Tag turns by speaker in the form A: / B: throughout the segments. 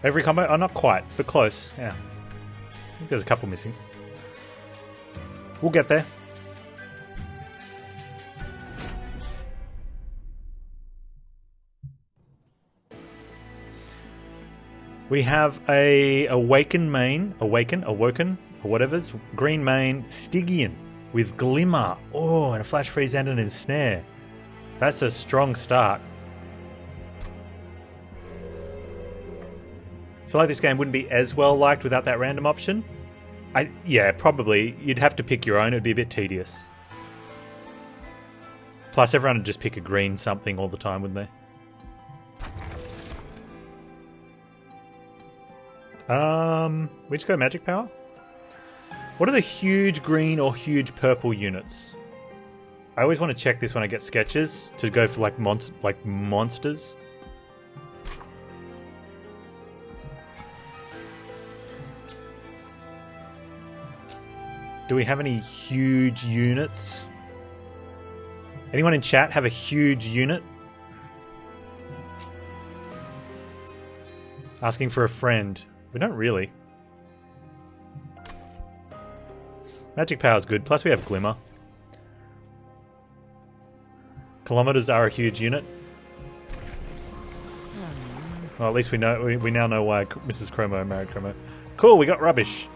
A: Every combo? Oh, not quite, but close. Yeah. I think there's a couple missing. We'll get there. We have a Awoken, or whatever's, green main, Stygian with Glimmer. Oh, and a flash freeze and an ensnare. That's a strong start. I feel like this game wouldn't be as well liked without that random option. Yeah, probably. You'd have to pick your own. It'd be a bit tedious. Plus, everyone would just pick a green something all the time, wouldn't they? We just go magic power? What are the huge green or huge purple units? I always want to check this when I get sketches to go for like monsters. Do we have any huge units? Anyone in chat have a huge unit? Asking for a friend. We don't really. Magic power is good. Plus we have Glimmer. Kilometers are a huge unit. Well, at least we know. We now know why Mrs. Chromo married Chromo. Cool. We got rubbish.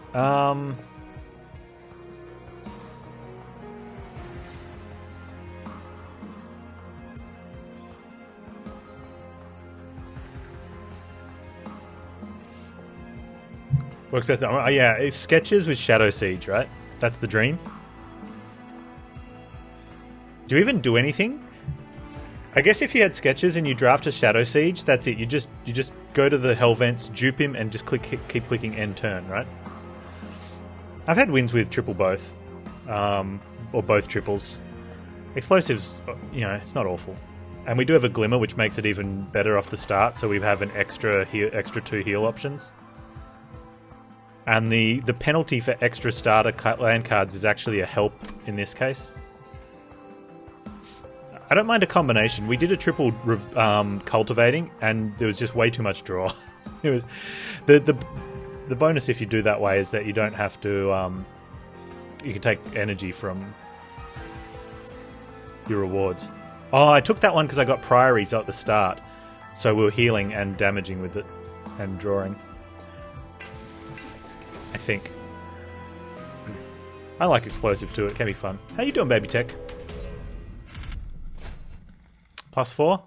A: Works best. Oh, yeah, it's sketches with Shadow Siege, right? That's the dream. Do you even do anything? I guess if you had sketches and you draft a Shadow Siege, that's it. You just go to the Hell Vents, dupe him, and just keep clicking end turn, right? I've had wins with triple both, or both triples. Explosives, you know, it's not awful, and we do have a Glimmer, which makes it even better off the start. So we have an extra 2 heal options. And the penalty for extra starter land cards is actually a help in this case. I don't mind a combination. We did a triple cultivating, and there was just way too much draw. It was the bonus if you do that way is that you don't have to. You can take energy from your rewards. Oh, I took that one because I got priories at the start, so we were healing and damaging with it, and drawing. I think. I like explosive too, it can be fun. How you doing, baby tech? +4?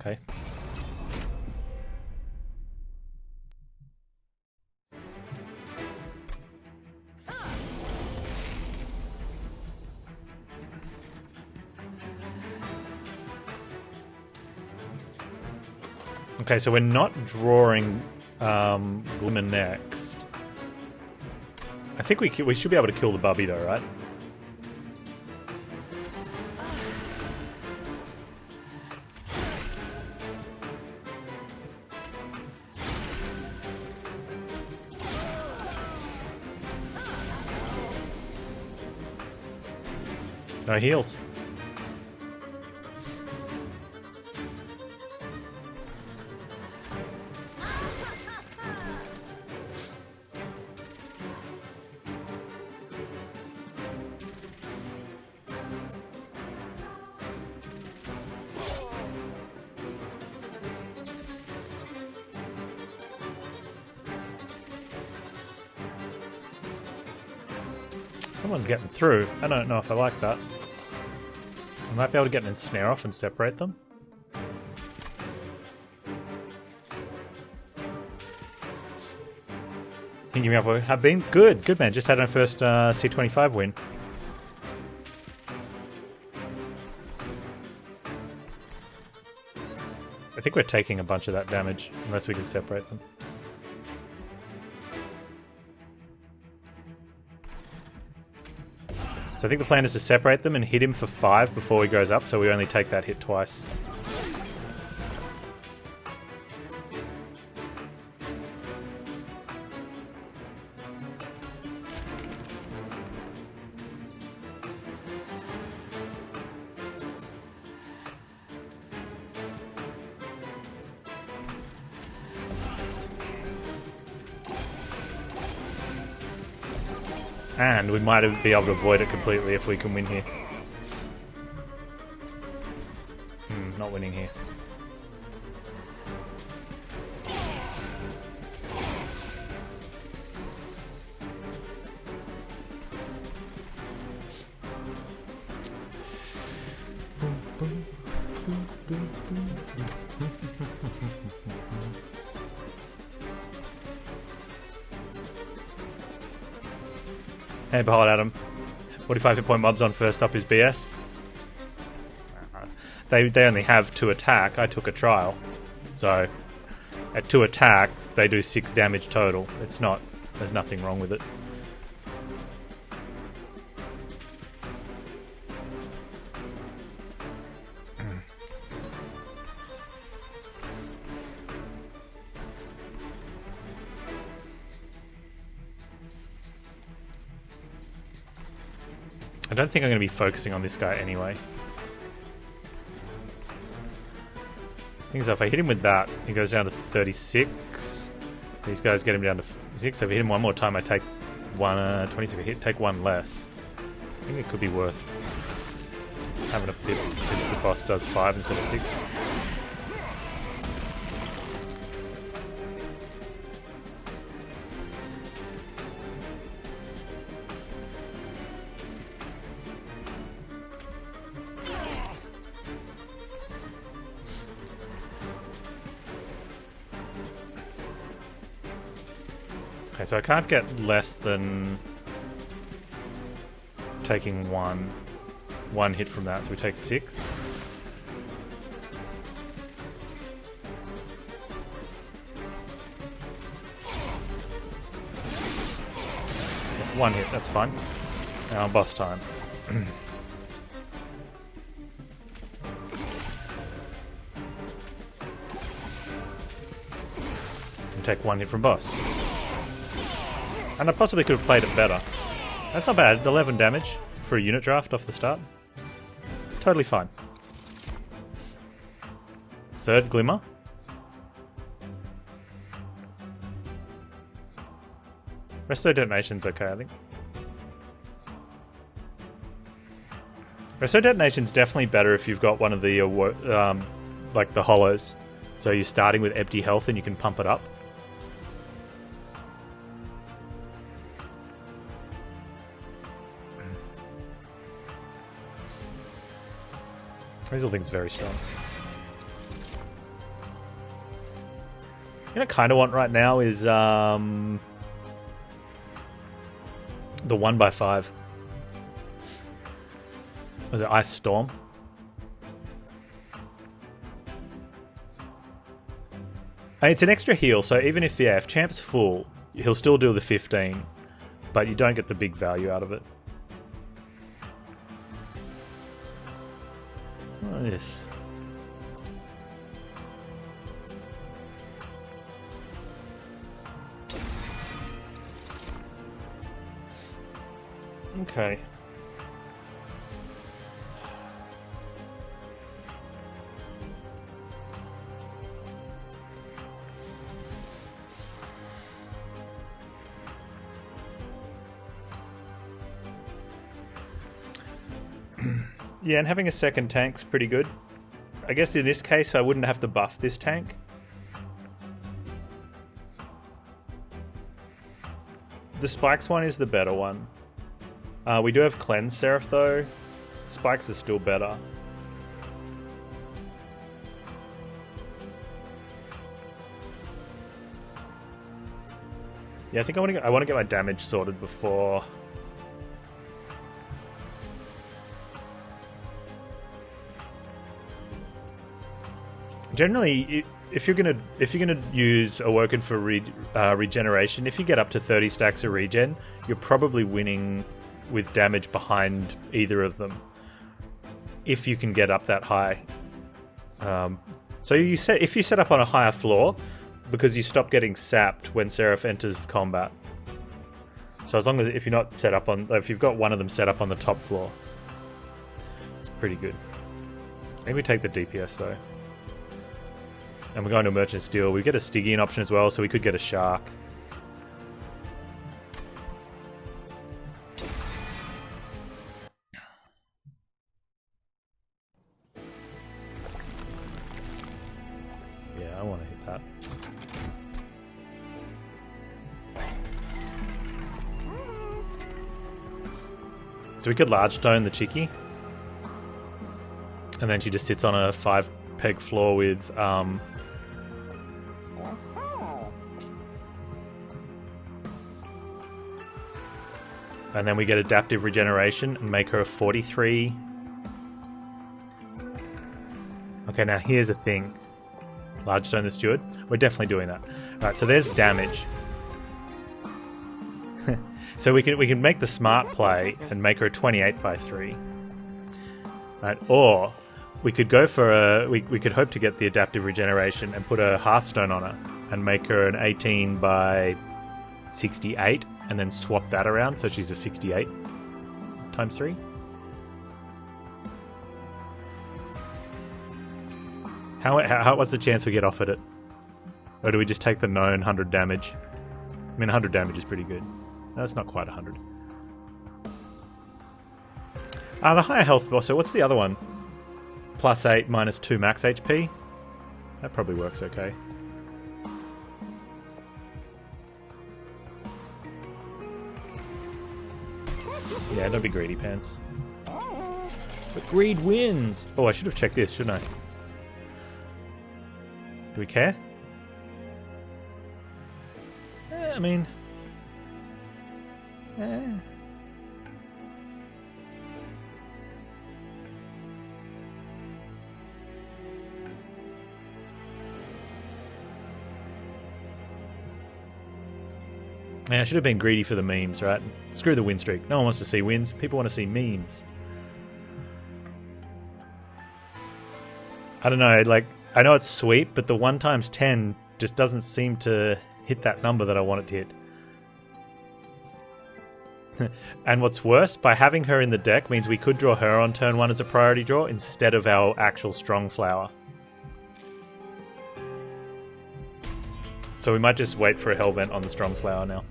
A: Okay. Okay, so we're not drawing Glimmer next. I think we should be able to kill the Bubby though, right? No heals. Someone's getting through. I don't know if I like that. I might be able to get an ensnare off and separate them. Thinking me up, have been good, good man. Just had our first C25 win. I think we're taking a bunch of that damage unless we can separate them. So I think the plan is to separate them and hit him for 5 before he goes up, so we only take that hit twice. And we might be able to avoid it completely if we can win here. Not winning here. Hey, behold, Adam. 45 hit point mobs on first up is BS. They only have 2 attack. I took a trial. So, at 2 attack, they do 6 damage total. It's not... There's nothing wrong with it. I don't think I'm going to be focusing on this guy anyway. Thing is, if I hit him with that, he goes down to 36. These guys get him down to 6. If I hit him one more time, I take 26 hit, take 1 less. I think it could be worth having a pip since the boss does 5 instead of 6. Okay, so I can't get less than taking one hit from that, so we take 6. One hit, that's fine. Now boss time. Take 1 hit from boss. And I possibly could have played it better. That's not bad. 11 damage for a unit draft off the start. Totally fine. 3rd Glimmer. Resto Detonation's okay, I think. Resto Detonation's definitely better if you've got one of the, like the hollows. So you're starting with empty health and you can pump it up. Hazel thing's very strong. You know, I kind of want right now is the 1x5. Was it Ice Storm? And it's an extra heal, so even if if Champ's full, he'll still do the 15, but you don't get the big value out of it. Oh, yes. Okay. Yeah, and having a second tank's pretty good. I guess in this case, I wouldn't have to buff this tank. The Spikes one is the better one. We do have Cleanse Seraph though. Spikes is still better. Yeah, I think I want to get my damage sorted before. Generally, if you're gonna use Awoken for regeneration, if you get up to 30 stacks of regen, you're probably winning with damage behind either of them. If you can get up that high, so if you set up on a higher floor, because you stop getting sapped when Seraph enters combat. So as long as if you've got one of them set up on the top floor, it's pretty good. Maybe we take the DPS though. And we're going to Merchant Steel. We get a Stygian option as well, so we could get a Shark. So we could large stone the chickie. And then she just sits on a 5-peg floor with... and then we get adaptive regeneration and make her a 43. Okay, now here's the thing. Large stone the steward. We're definitely doing that. Alright, so there's damage. So we can make the smart play and make her a 28 by 3. Right, or we could go for a... We could hope to get the adaptive regeneration and put a Hearthstone on her and make her an 18 by 68 and then swap that around so she's a 68 times 3. What's the chance we get offered it? Or do we just take the known 100 damage? I mean, 100 damage is pretty good. No, that's not quite 100. The higher health boss. So what's the other one? +8, -2 max HP. That probably works okay. Yeah, don't be greedy, Panz. But greed wins! Oh, I should have checked this, shouldn't I? Do we care? I mean... Man, I should have been greedy for the memes, right? Screw the win streak. No one wants to see wins. People want to see memes. I don't know, like, I know it's sweet, but the 1 times 10 just doesn't seem to hit that number that I want it to hit. And what's worse, by having her in the deck means we could draw her on turn 1 as a priority draw instead of our actual strong flower. So we might just wait for a Hellvent on the strong flower now.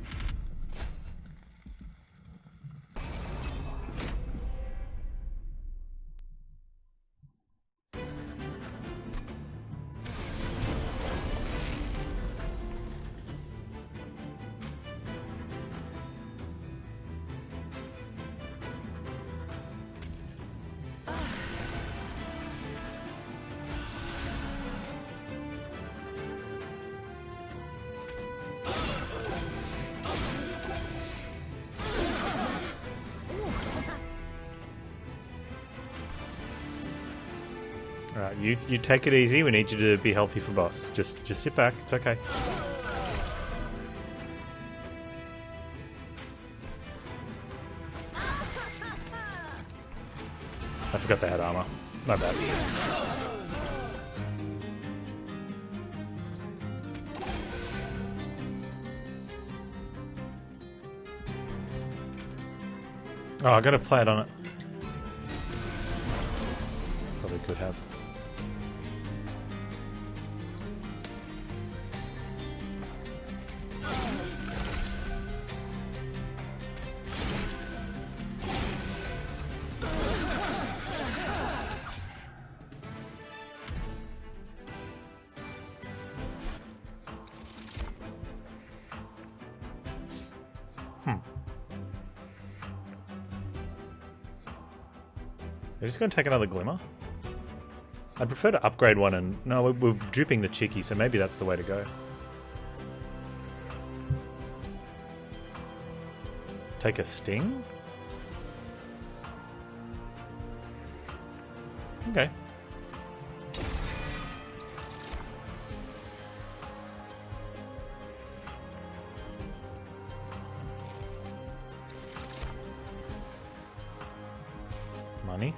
A: Alright, you take it easy. We need you to be healthy for boss. Just sit back. It's okay. I forgot they had armor. My bad. Oh, I gotta play it on it. Probably could have. We're just going to take another Glimmer. I'd prefer to upgrade one and... No, we're drooping the Chickie, so maybe that's the way to go. Take a Sting? Okay. Money.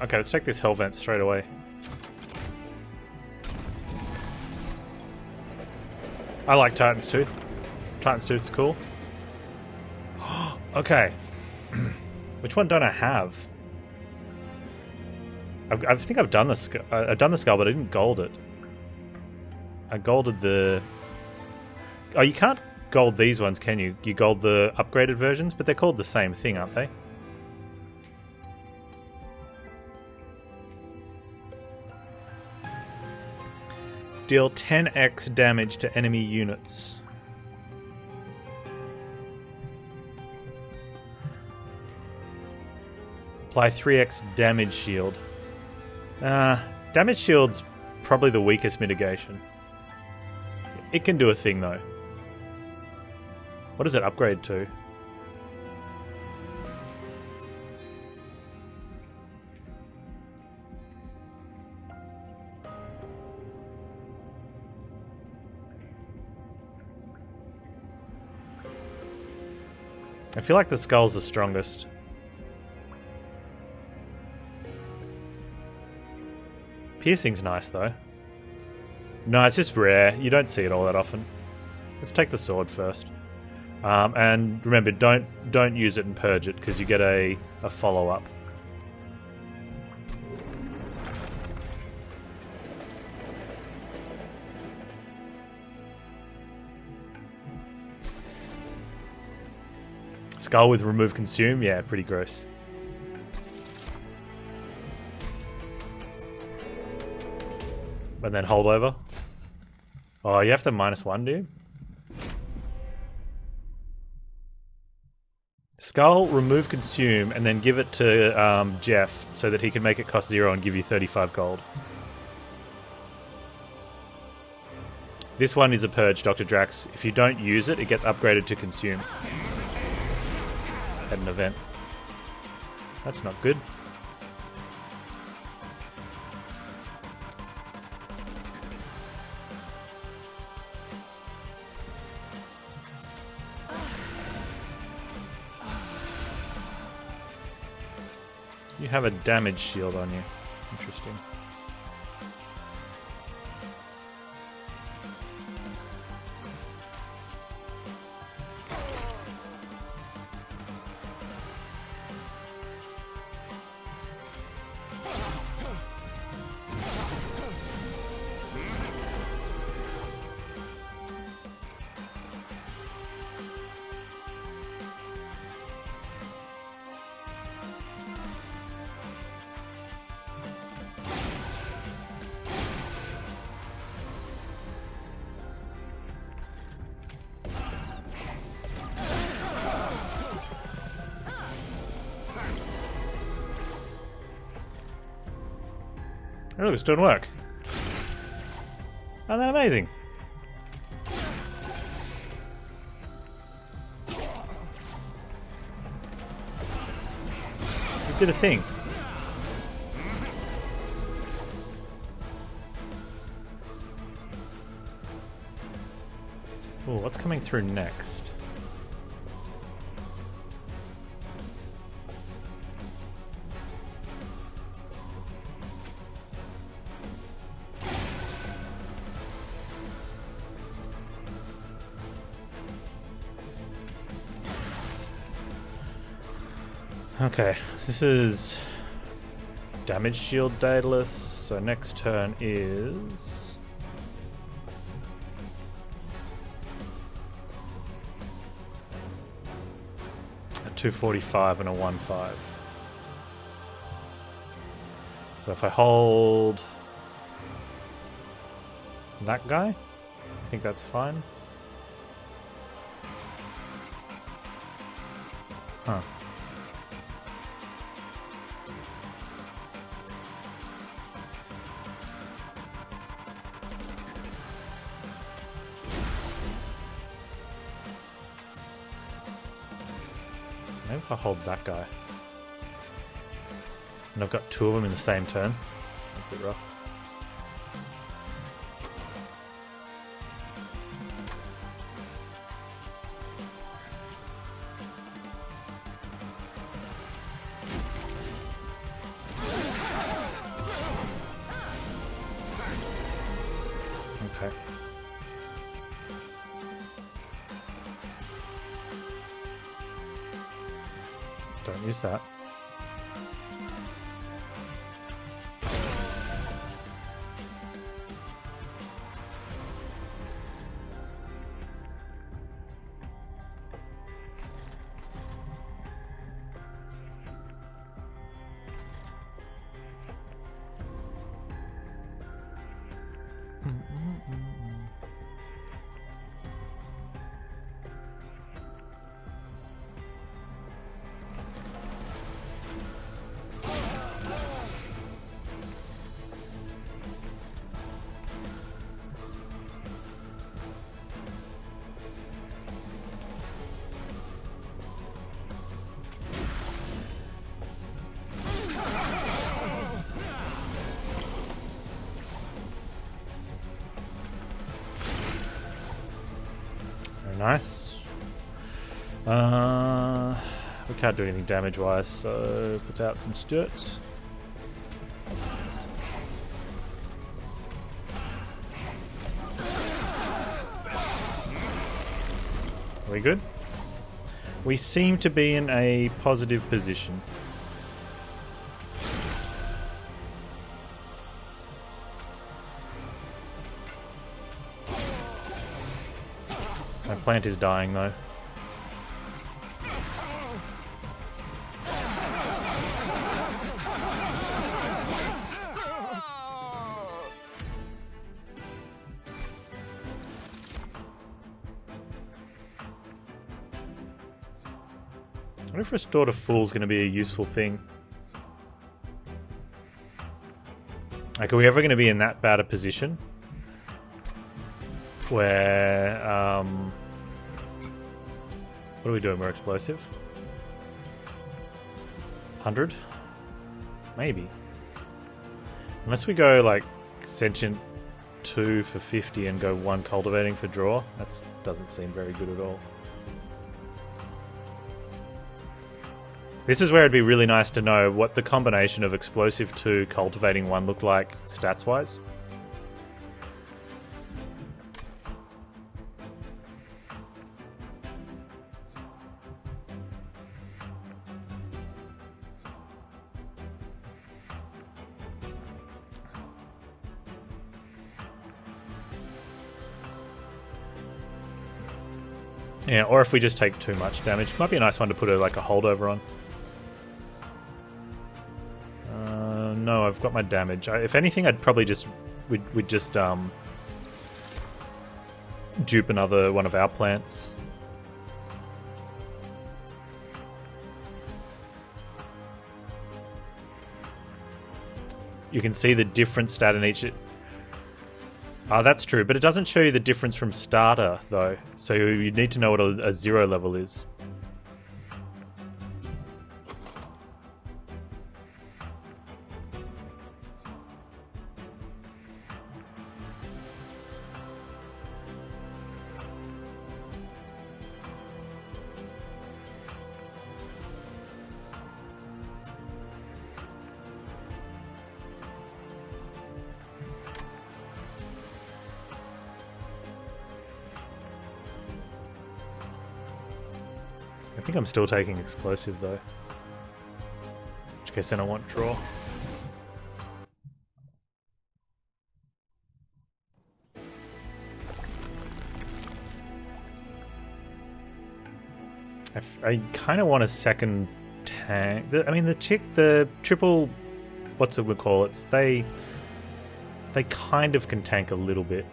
A: Okay, let's take this Hellvent straight away. I like Titan's Tooth. Titan's Tooth's cool. Okay. Which one don't I have? I think I've done the skull. I've done the skull, but I didn't gold it. I golded the... Oh, you can't gold these ones, can you? You gold the upgraded versions, but they're called the same thing, aren't they? Deal 10x damage to enemy units. Apply 3x damage shield. Damage shield's probably the weakest mitigation. It can do a thing though. What does it upgrade to? I feel like the skull's the strongest. Piercing's nice though. No, it's just rare. You don't see it all that often. Let's take the sword first. And remember, don't use it and purge it because you get a follow-up. Skull with remove consume? Yeah, pretty gross. And then hold over. Oh, you have to -1, do you? Skull, remove consume, and then give it to Jeff so that he can make it cost 0 and give you 35 gold. This one is a purge, Dr. Drax. If you don't use it, it gets upgraded to consume at an event. That's not good. You have a damage shield on you. Interesting. Oh, this doesn't work. Isn't that amazing? It did a thing. Oh, what's coming through next? Okay, this is damage shield Daedalus, so next turn is a 245 and a 1-5. So if I hold that guy, I think that's fine. Huh. Maybe if I hold that guy. And I've got two of them in the same turn. That's a bit rough. Okay. Don't use that. Nice. We can't do anything damage wise, so put out some sturts. Are we good? We seem to be in a positive position. My plant is dying though. I wonder if Restore to Full is going to be a useful thing. Like, are we ever going to be in that bad a position? Where, what are we doing? We're explosive? 100? Maybe. Unless we go, like, Sentient 2 for 50 and go 1 Cultivating for draw. That doesn't seem very good at all. This is where it'd be really nice to know what the combination of Explosive 2, Cultivating 1 look like stats-wise. Yeah, or if we just take too much damage. Might be a nice one to put like a holdover on. No, I've got my damage. If anything, I'd probably just... We'd just dupe another one of our plants. You can see the different stat in each... Oh, that's true, but it doesn't show you the difference from starter, though. So you need to know what a 0 level is. I think I'm still taking explosive though. In which case then I want draw. I kind of want a second tank. I mean the triple, what's it we call it? They kind of can tank a little bit.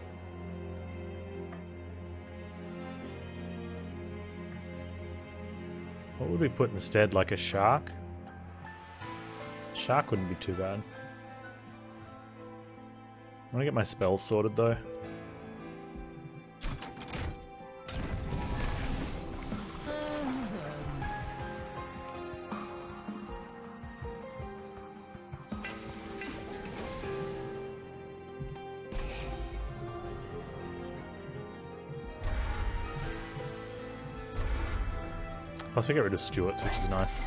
A: What would we put instead? Like a shark? Shark wouldn't be too bad. I want to get my spells sorted though. Plus we get rid of Stuarts, which is nice.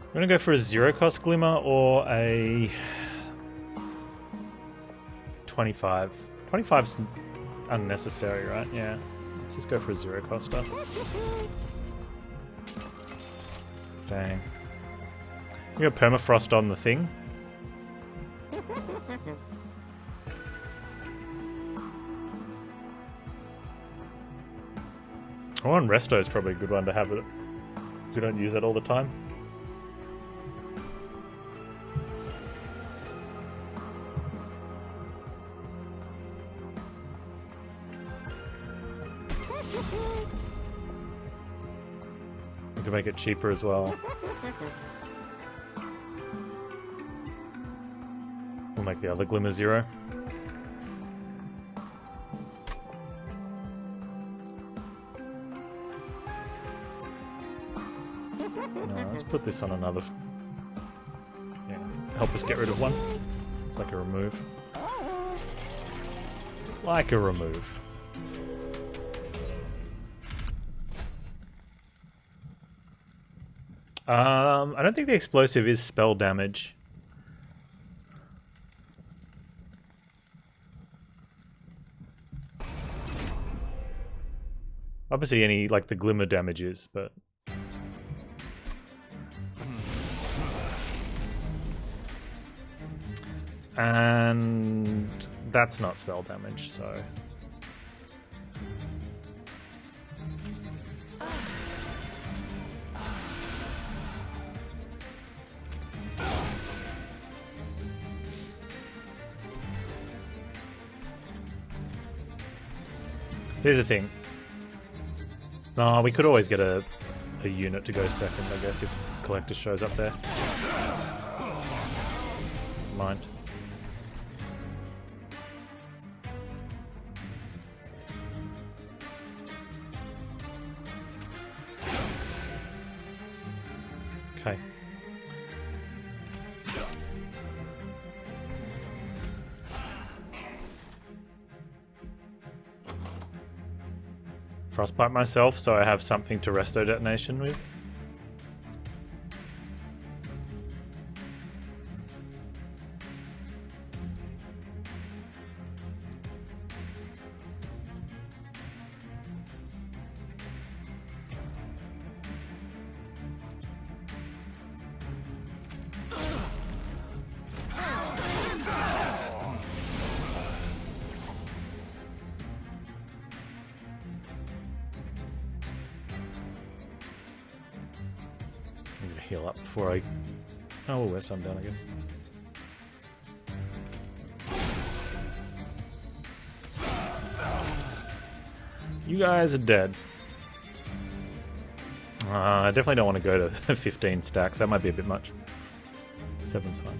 A: I'm gonna go for a 0 cost Glimmer or a 25. 25's unnecessary, right? Yeah. Let's just go for a 0 coster. Dang. You got permafrost on the thing. Oh, and Resto is probably a good one to have it. We don't use that all the time. We can make it cheaper as well. We'll make the other Glimmer 0. No, let's put this on another. Yeah, help us get rid of one. It's like a remove. Like a remove. I don't think the explosive is spell damage. Obviously any, like, the glimmer damage is, but... And that's not spell damage, so... So here's the thing. No, we could always get a unit to go second, I guess, if Collector shows up there. Mind. Okay. Frostbite myself so I have something to resto detonation with. I'm gonna heal up before I... Oh, we'll wear some down, I guess. You guys are dead. I definitely don't want to go to 15 stacks. That might be a bit much. 7's fine.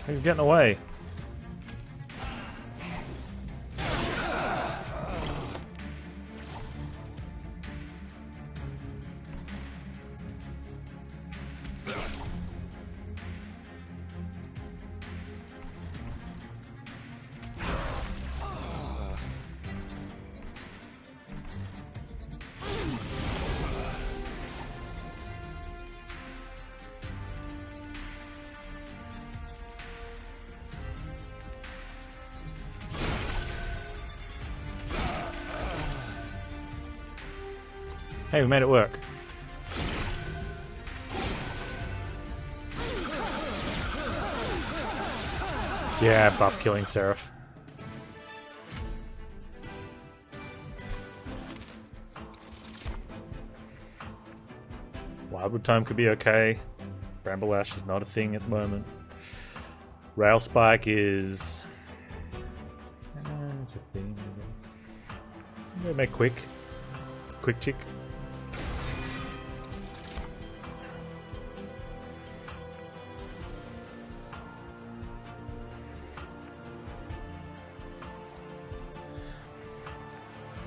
A: He's getting away. Hey, we made it work. Yeah, buff killing Seraph. Wildwood Tome could be okay. Bramble Ash is not a thing at the moment. Rail Spike is... it's a thing, I guess. I'm gonna make quick chick.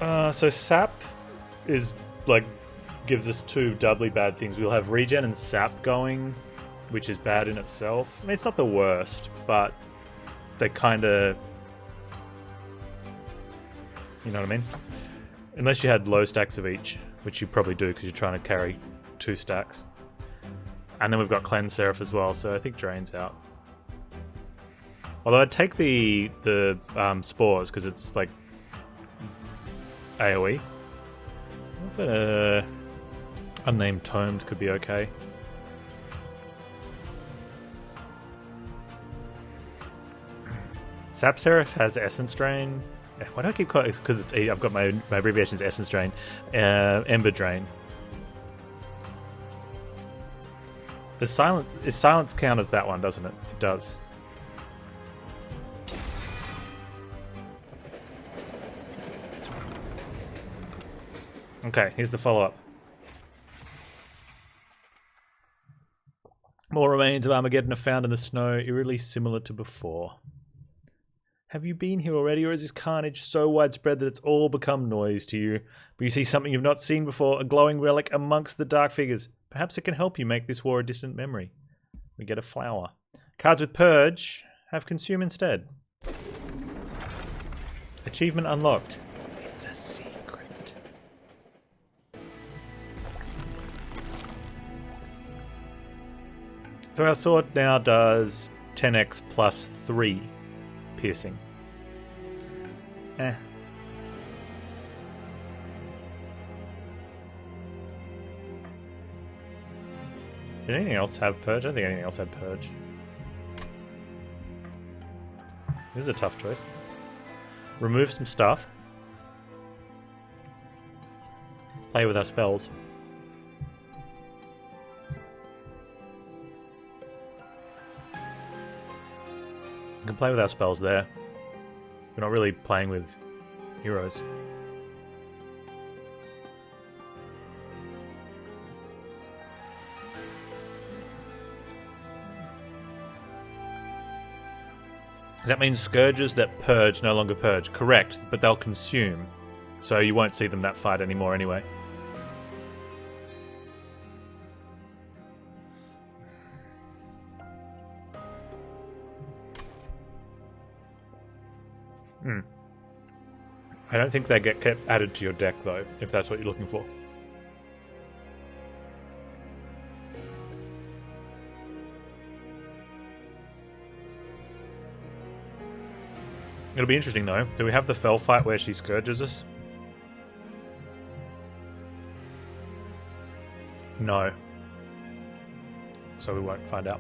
A: So sap is like gives us two doubly bad things. We'll have regen and sap going, which is bad in itself. I mean, it's not the worst, but they kind of, you know what I mean? Unless you had low stacks of each, which you probably do because you're trying to carry 2 stacks. And then we've got Cleanse Seraph as well, so I think Drain's out. Although I'd take the Spores because it's like AoE. I think Unnamed Tomed could be okay. Sap Seraph has Essence Drain. Why do I keep calling it? Because it's I've got my abbreviation is Essence Drain. Ember Drain. Is silence count as that one, doesn't it? It does. Okay, here's the follow-up. More remains of Armageddon are found in the snow, eerily similar to before. Have you been here already, or is this carnage so widespread that it's all become noise to you? But you see something you've not seen before, a glowing relic amongst the dark figures. Perhaps it can help you make this war a distant memory. We get a flower. Cards with Purge have Consume instead. Achievement unlocked. It's a secret. So our sword now does 10x plus 3 piercing. Did anything else have Purge? I don't think anything else had Purge. This is a tough choice. Remove some stuff. Play with our spells. We can play with our spells there. We're not really playing with heroes. Does that mean scourges that purge no longer purge? Correct, but they'll consume. So you won't see them that fight anymore anyway. I don't think they get kept added to your deck though, if that's what you're looking for. It'll be interesting though. Do we have the fell fight where she scourges us? No. So we won't find out.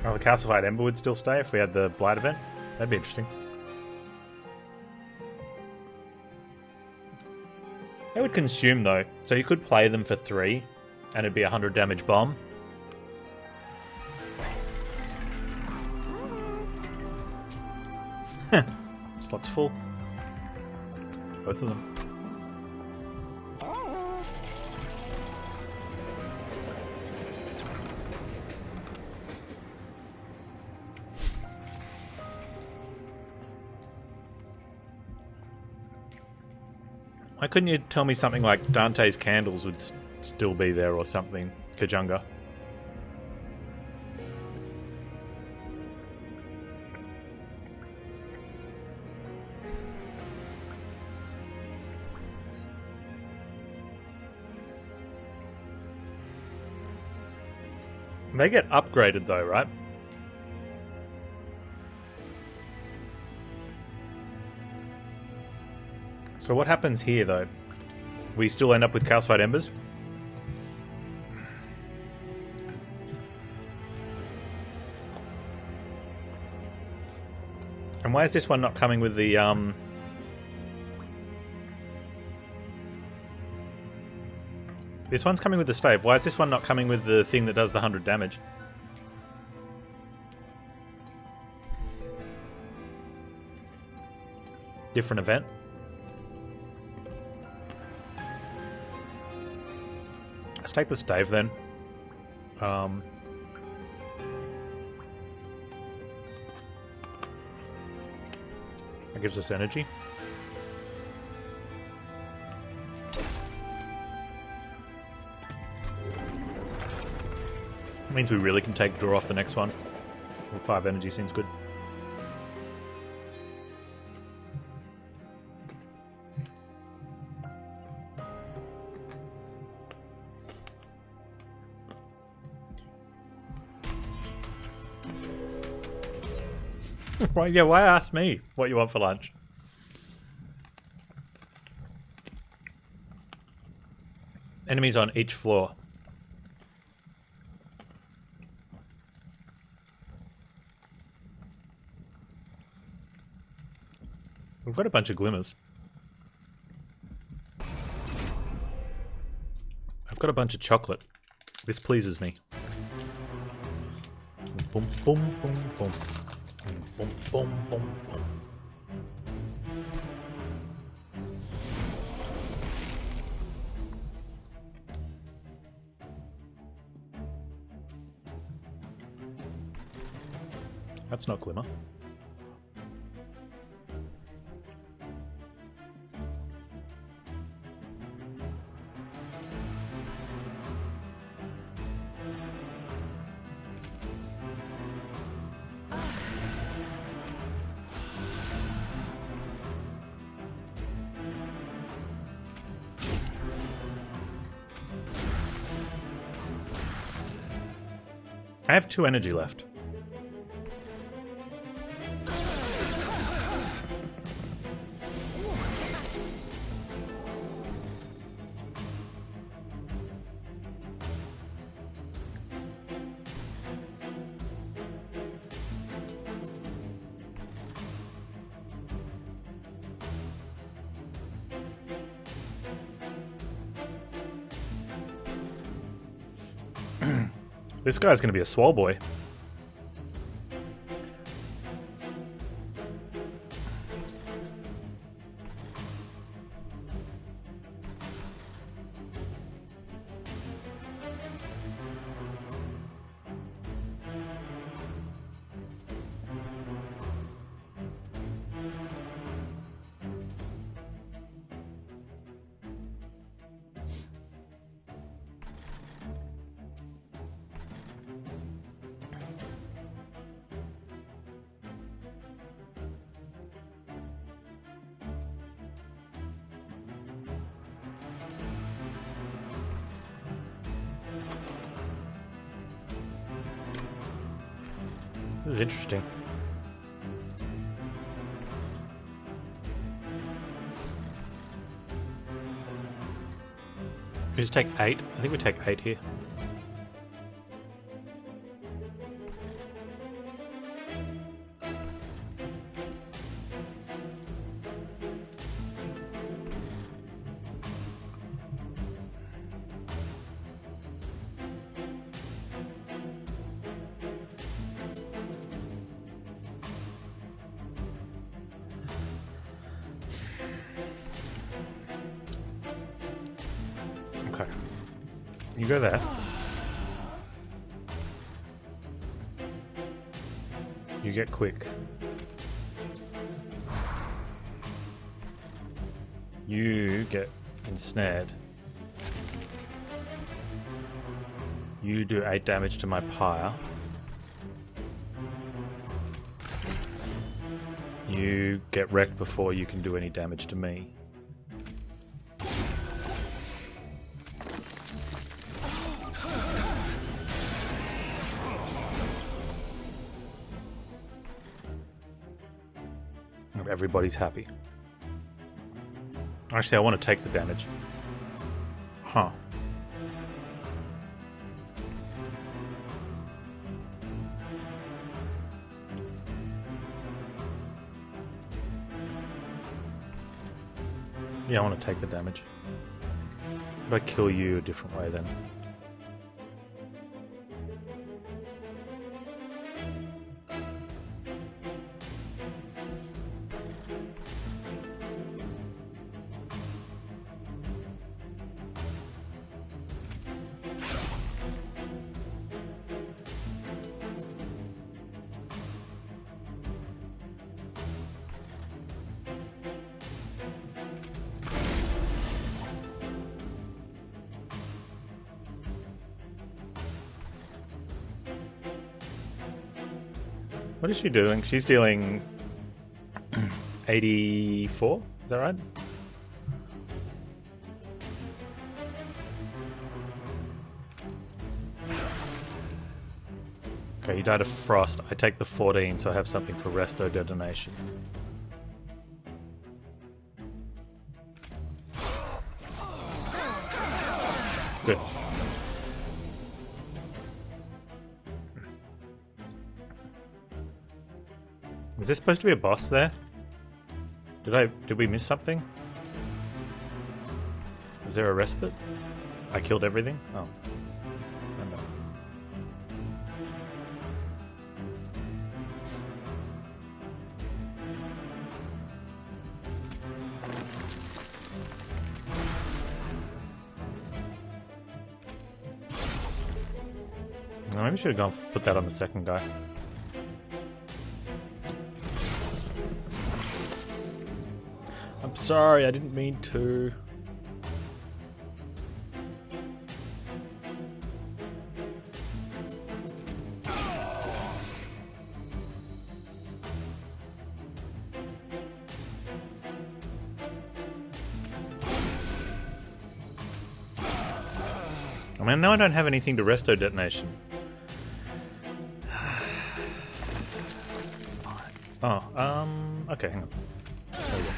A: Oh, the calcified ember would still stay if we had the blight event. That'd be interesting. They would consume though, so you could play them for 3, and it'd be a 100 damage bomb. Slots full. Both of them. Why couldn't you tell me something like Dante's Candles would still be there or something? Kajunga. They get upgraded though, right? So what happens here, though? We still end up with calcified embers? why is this one not coming with the This one's coming with the stave. Why is this one not coming with the thing that does the 100 damage? Different event. Let's take the stave then. That gives us energy. Means we really can take draw off the next one. Well, 5 energy seems good. Yeah, why ask me what you want for lunch? Enemies on each floor. We've got a bunch of glimmers. I've got a bunch of chocolate. This pleases me. Boom, boom, boom, boom. Boom, boom, boom, boom. That's not glimmer. I have 2 energy left. This guy's going to be a swole boy. This is interesting. We just take 8. I think we take 8 here. Okay. You go there. You get quick. You get ensnared. You do 8 damage to my pyre. You get wrecked before you can do any damage to me. Everybody's happy. Actually, I want to take the damage. Huh. Yeah, I want to take the damage. But I kill you a different way then. What is she doing? She's dealing 84? Is that right? Okay, you died of frost. I take the 14, so I have something for resto detonation. Good. Was this supposed to be a boss there? Did we miss something? Was there a respite? I killed everything? Oh. I know. Maybe we should have gone put that on the second guy. I'm sorry, I didn't mean to. I mean, now I don't have anything to resto detonation. Oh, okay, hang on. There we go.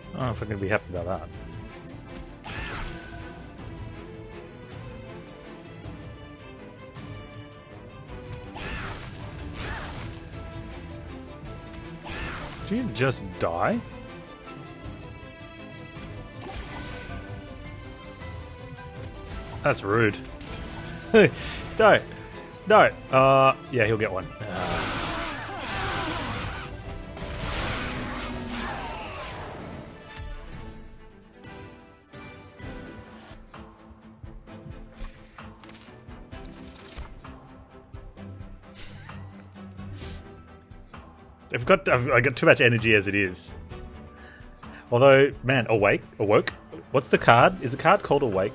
A: I don't know if I'm going to be happy about that. Did you just die? That's rude. No. No. Yeah, he'll get one. I got too much energy as it is. Although, man, awoke. What's the card? Is the card called Awake?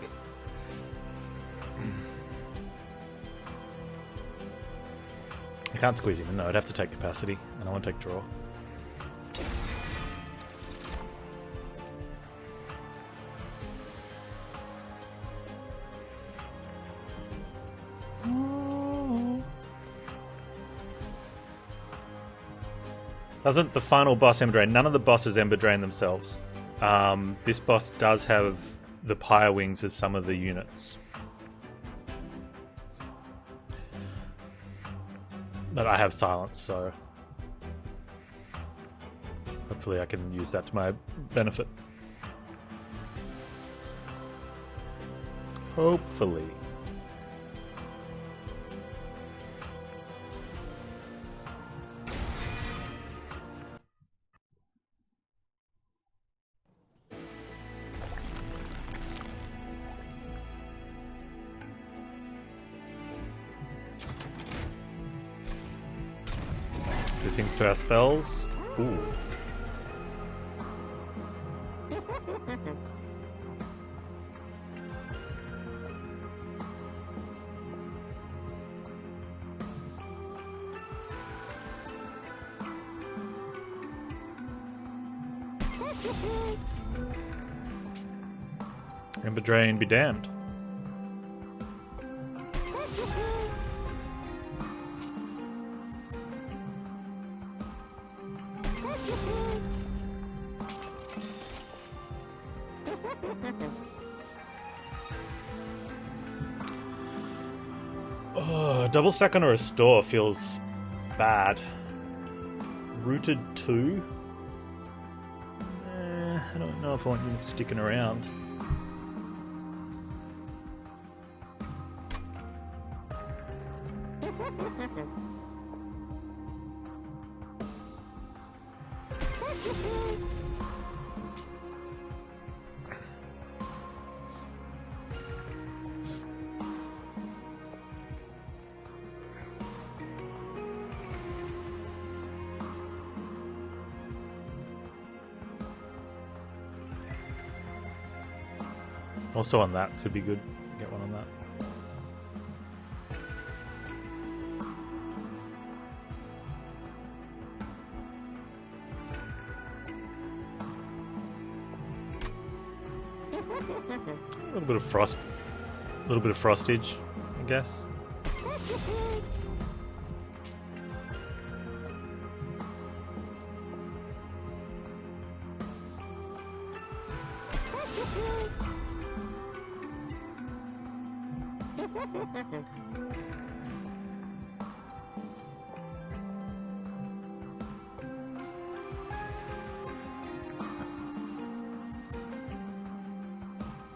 A: I can't squeeze him. No, I'd have to take capacity, and I want to take draw. Doesn't the final boss Ember Drain? None of the bosses Ember Drain themselves. This boss does have the Pyre Wings as some of the units. But I have Silence, so hopefully I can use that to my benefit. Hopefully. to our spells. Ooh. Ember Drain be damned. Oh, double stack on a restore feels bad. Rooted 2? I don't know if I want you sticking around. Also on that, could be good. Get one on that. A little bit of frost, a little bit of frostage, I guess.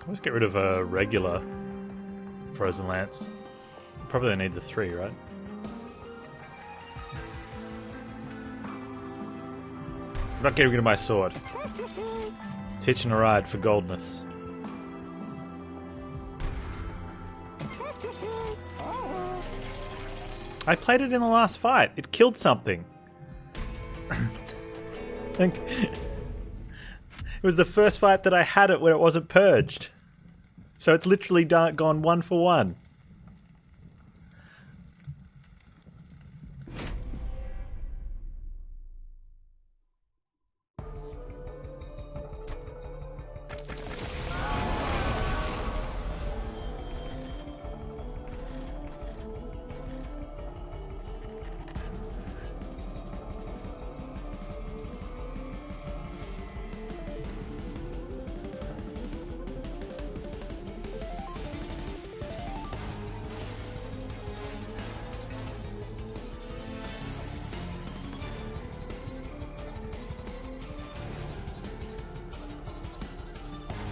A: Let's get rid of a regular Frozen Lance. Probably need the 3, right? I'm not getting rid of my sword. It's hitching a ride for goldness. I played it in the last fight. It killed something. I think it was the first fight that I had it where it wasn't purged. So it's literally gone 1 for 1.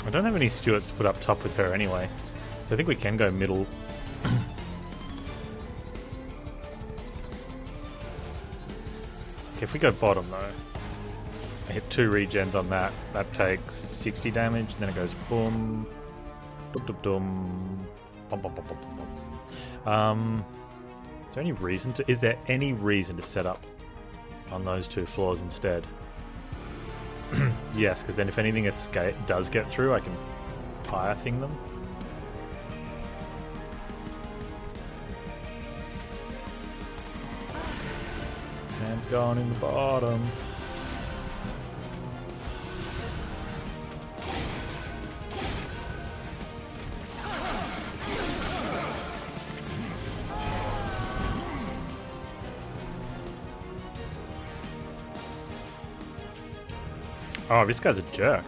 A: I don't have any Stuarts to put up top with her anyway, so I think we can go middle. Okay, if we go bottom though, I hit 2 regens on that. That takes 60 damage, then it goes boom, dum dum dum, bum bum bum bum bum bum. Is there any reason to? Is there any reason to set up on those 2 floors instead? Yes, because then if anything does get through, I can fire thing them. Hand's gone in the bottom. Oh, this guy's a jerk.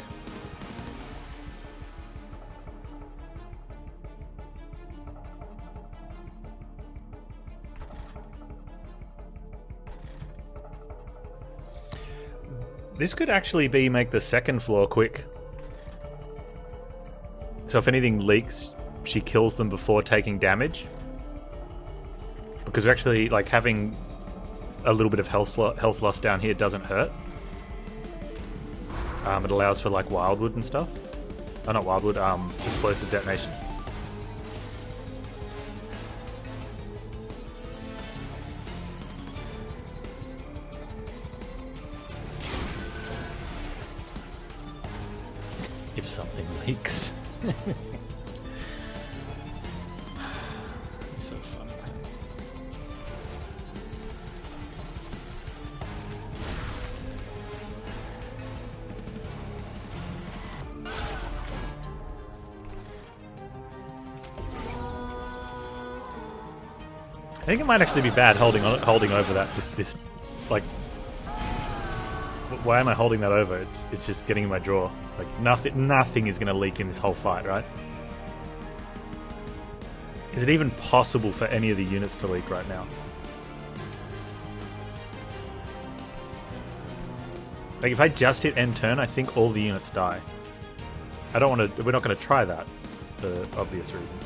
A: This could actually be make the second floor quick. So if anything leaks, she kills them before taking damage. Because we're actually, like, having a little bit of health loss down here doesn't hurt. It allows for like wildwood and stuff. Oh, not wildwood, explosive detonation. if something leaks. It's so funny, man. I think it might actually be bad holding over that. This like, why am I holding that over? It's just getting in my drawer. Like nothing is going to leak in this whole fight, right? Is it even possible for any of the units to leak right now? Like if I just hit end turn, I think all the units die. I don't want to. We're not going to try that for obvious reasons.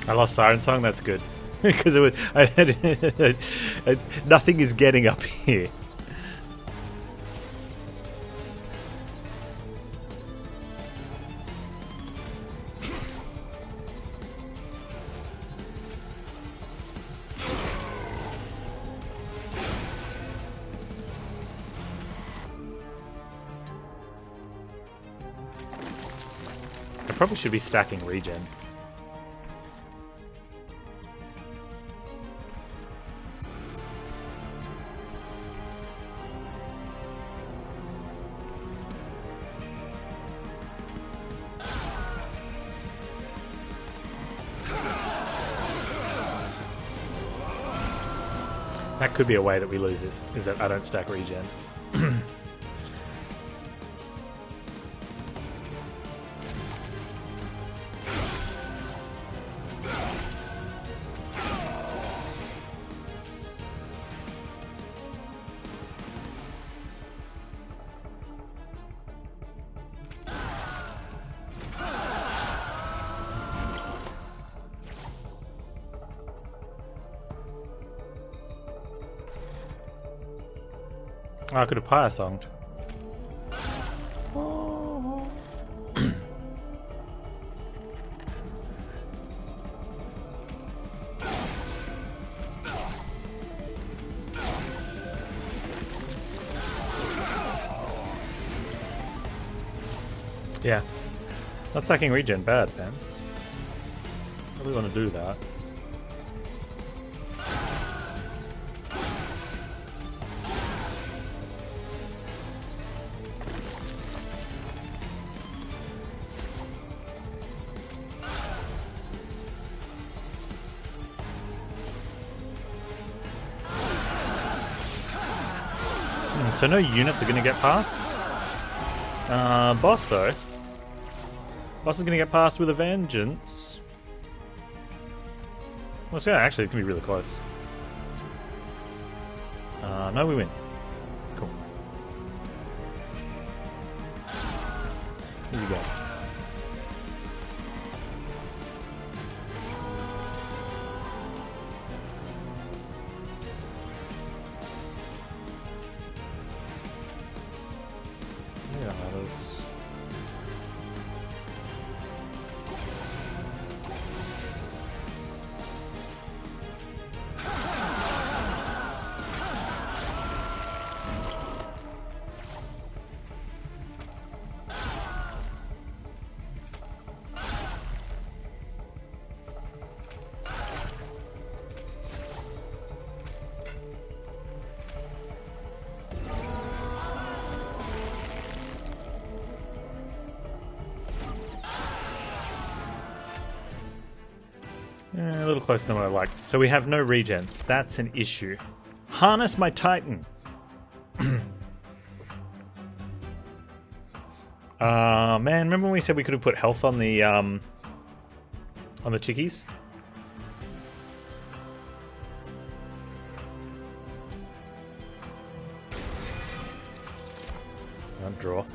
A: I lost Siren Song, that's good. Because it was nothing is getting up here. I probably should be stacking regen. That could be a way that we lose this, is that I don't stack regen. Oh, I could have Pyre Songed. Yeah. Not stacking regen bad, Panz. Probably want to do that. So no units are going to get past. Boss though. Boss is going to get past with a vengeance. Well, yeah, actually, it's going to be really close. No, we win. Cool. Easy go. A little closer than what I like. So we have no regen. That's an issue. Harness my Titan. Man, remember when we said we could have put health on the chickies? Draw.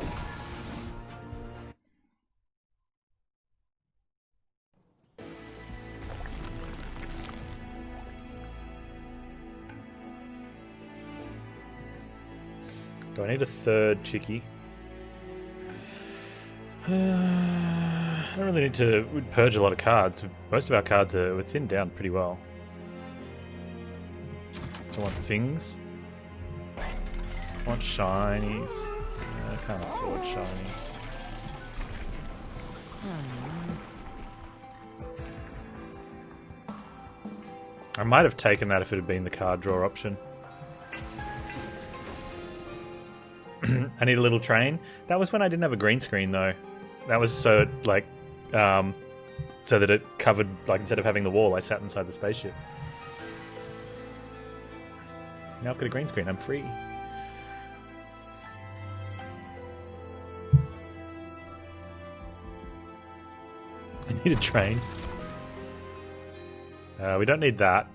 A: Do I need a third chickie? I don't really need to purge a lot of cards. Most of our cards we're thinned down pretty well. So I want things. I want shinies. I can't afford shinies. I might have taken that if it had been the card draw option. I need a little train. That was when I didn't have a green screen though. That was so like so that it covered, like, instead of having the wall I sat inside the spaceship. Now I've got a green screen, I'm free. I need a train. We don't need that.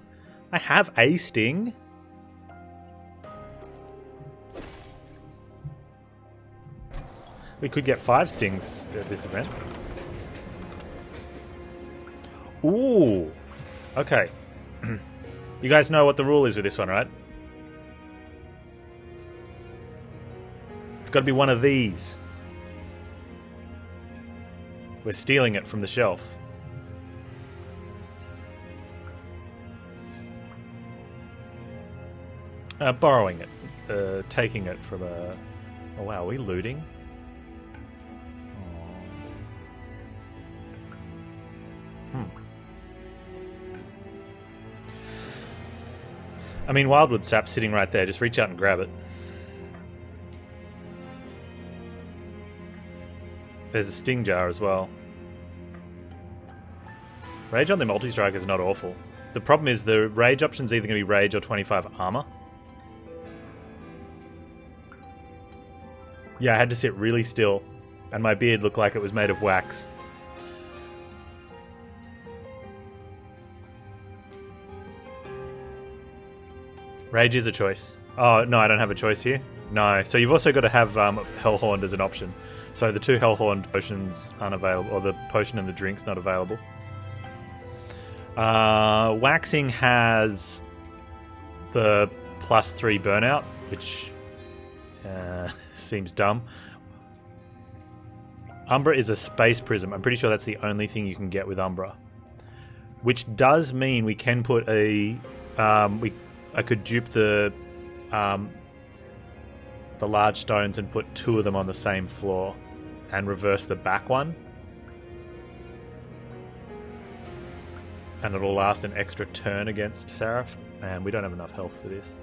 A: I have a sting. We could get 5 stings at this event. Ooh. Okay. You guys know what the rule is with this one, right? It's got to be one of these. We're stealing it from the shelf. Borrowing it. Taking it from a... Oh wow, are we looting? I mean, Wildwood Sap's sitting right there. Just reach out and grab it. There's a Sting Jar as well. Rage on the multi-strike is not awful. The problem is the rage option's either going to be rage or 25 armor. Yeah, I had to sit really still. And my beard looked like it was made of wax. Rage is a choice. Oh, no, I don't have a choice here. No. So you've also got to have Hellhorned as an option. So the 2 Hellhorned potions aren't available, or the potion and the drink's not available. Waxing has the +3 burnout, which seems dumb. Umbra is a space prism. I'm pretty sure that's the only thing you can get with Umbra. Which does mean we can put a... I could dupe the large stones and put 2 of them on the same floor and reverse the back one. And it'll last an extra turn against Seraph. And we don't have enough health for this.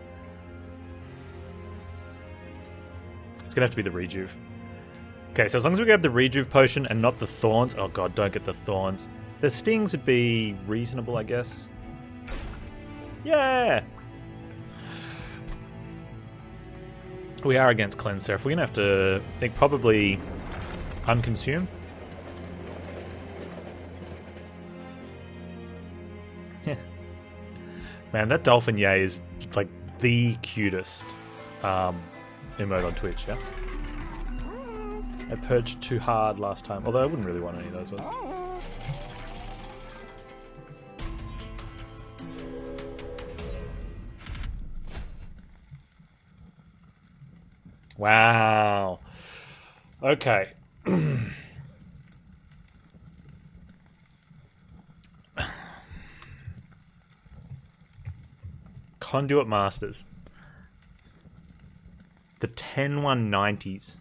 A: It's going to have to be the Rejuve. Okay, so as long as we grab the Rejuve potion and not the Thorns... Oh god, don't get the Thorns. The Stings would be reasonable, I guess. Yeah! We are against Cleanse Seraph. We're going to have to, I think, probably unconsume. Yeah. Man, that Dolphin Yay is like the cutest emote on Twitch, yeah? I purged too hard last time, although I wouldn't really want any of those ones. Wow. Okay. Conduit Masters. The 10-190s.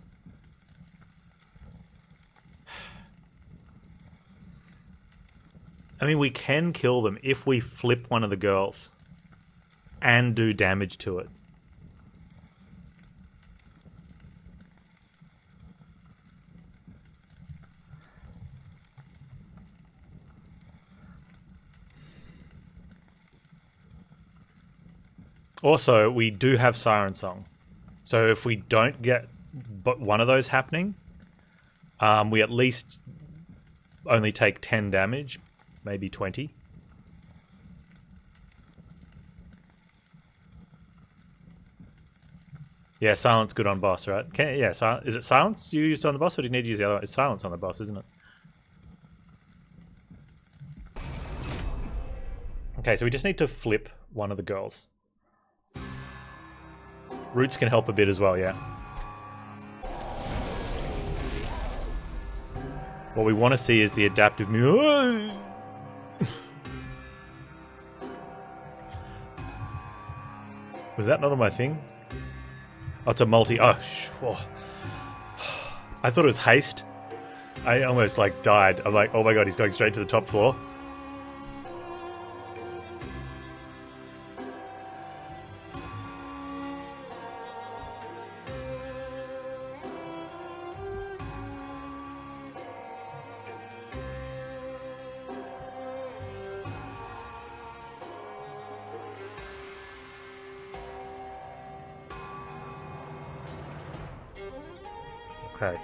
A: I mean, we can kill them if we flip one of the girls and do damage to it. Also, we do have Siren Song. So if we don't get but one of those happening, we at least only take 10 damage, maybe 20. Yeah, silence good on boss, right? Is it silence you used on the boss, or do you need to use the other one? It's silence on the boss, isn't it? Okay, so we just need to flip one of the girls. Roots can help a bit as well, yeah. What we want to see is the adaptive move. Was that not on my thing? Oh, it's a multi. Oh, I thought it was haste. I almost like died. I'm like, oh my god, he's going straight to the top floor. Okay.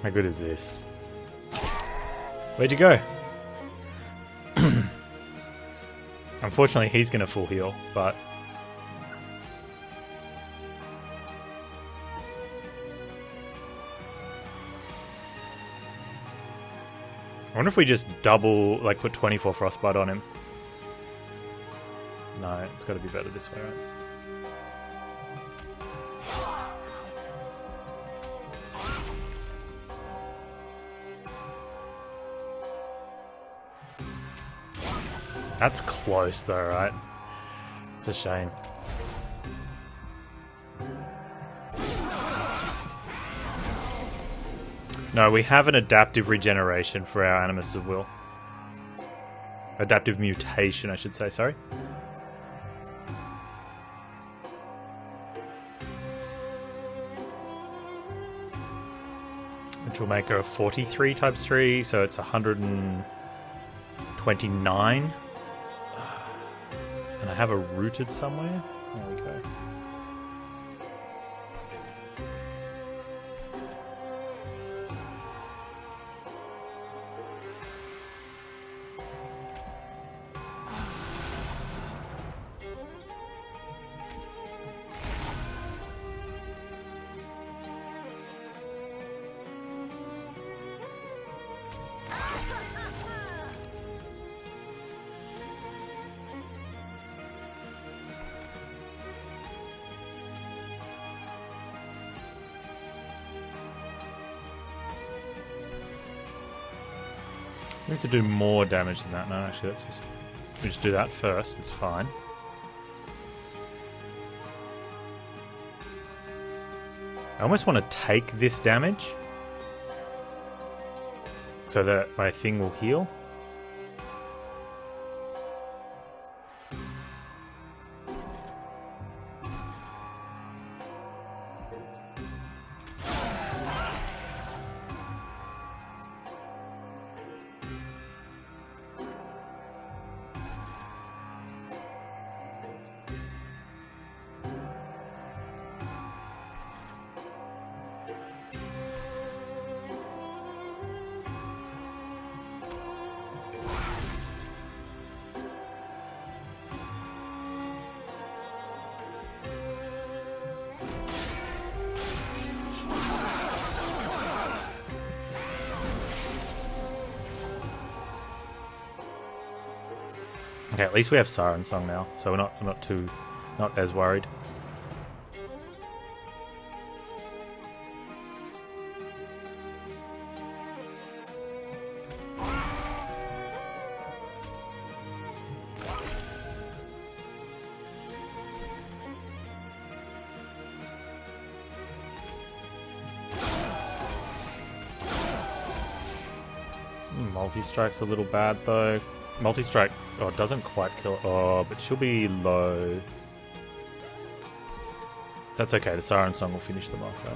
A: How good is this? Where'd you go? Unfortunately, he's gonna full heal, but... I wonder if we just double, like, put 24 Frostbite on him. No, it's got to be better this way, right? That's close though, right? It's a shame. No, we have an adaptive regeneration for our Animus of Will. Adaptive mutation, I should say, sorry. Which will make her a 43 times 3, so it's 129. And I have a rooted somewhere. There we go. We have to do more damage than that. No, actually, let's just do that first. It's fine. I almost want to take this damage so that my thing will heal. Okay, at least we have Siren Song now, so we're not as worried. Multi-strike's a little bad though. Multi-strike, oh, it doesn't quite kill. Oh, but she'll be low. That's okay, the Siren Song will finish them off, right?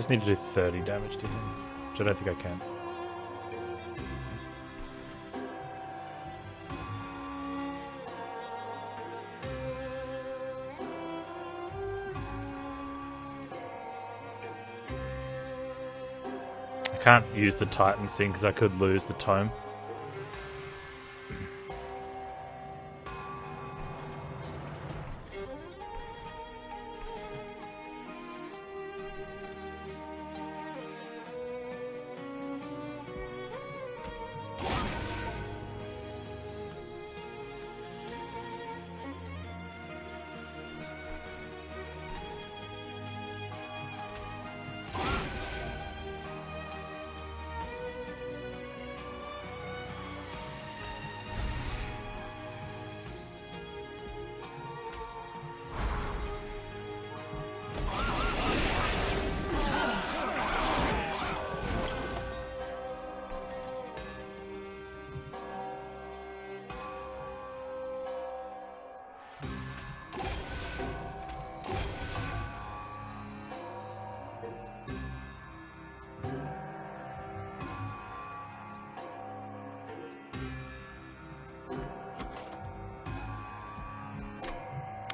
A: just need to do 30 damage to him, which I don't think I can. I can't use the Titans thing because I could lose the tome.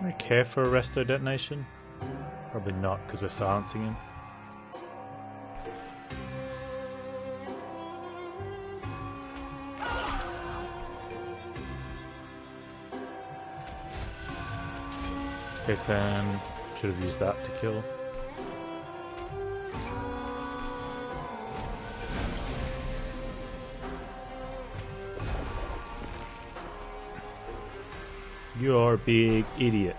A: Do I care for a resto detonation? Probably not, because we're silencing him. Okay, Sam should have used that to kill. You're a big idiot.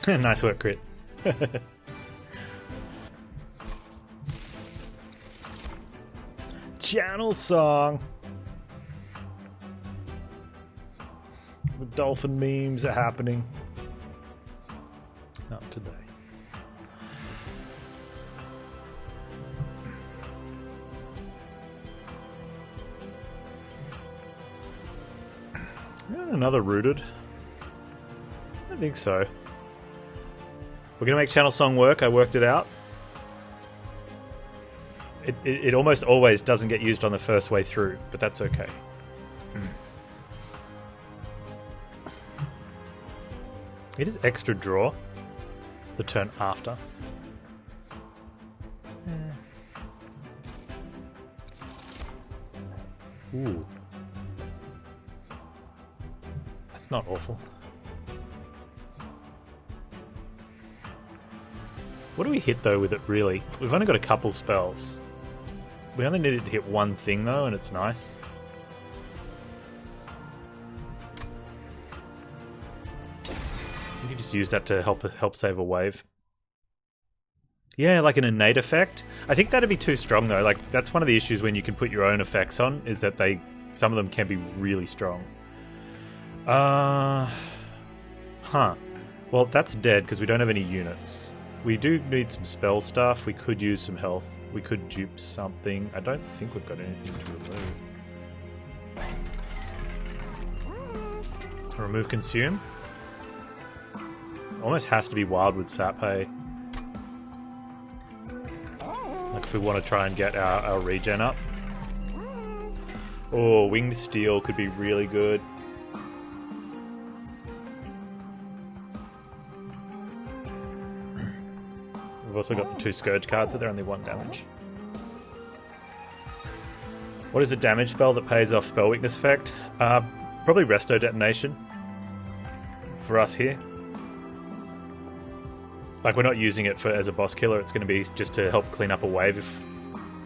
A: Nice work, crit. Channel song. The dolphin memes are happening. Not today. Another rooted? I don't think so. We're going to make channel song work. I worked it out. It almost always doesn't get used on the first way through, but that's okay. It is extra draw the turn after. Ooh. That's not awful. What do we hit though with it really? We've only got a couple spells. We only needed to hit one thing though, and it's nice. You can just use that to help save a wave. Yeah, like an innate effect. I think that'd be too strong though. Like that's one of the issues when you can put your own effects on, is that some of them can be really strong. Huh. Well, that's dead because we don't have any units. We do need some spell stuff. We could use some health. We could dupe something. I don't think we've got anything to remove. Remove consume. Almost has to be Wildwood Sapay. Like if we want to try and get our regen up. Oh, Winged Steel could be really good. We've also got the 2 Scourge cards, but they're only 1 damage. What is the damage spell that pays off spell weakness effect? Probably Resto Detonation for us here. Like we're not using it as a boss killer. It's going to be just to help clean up a wave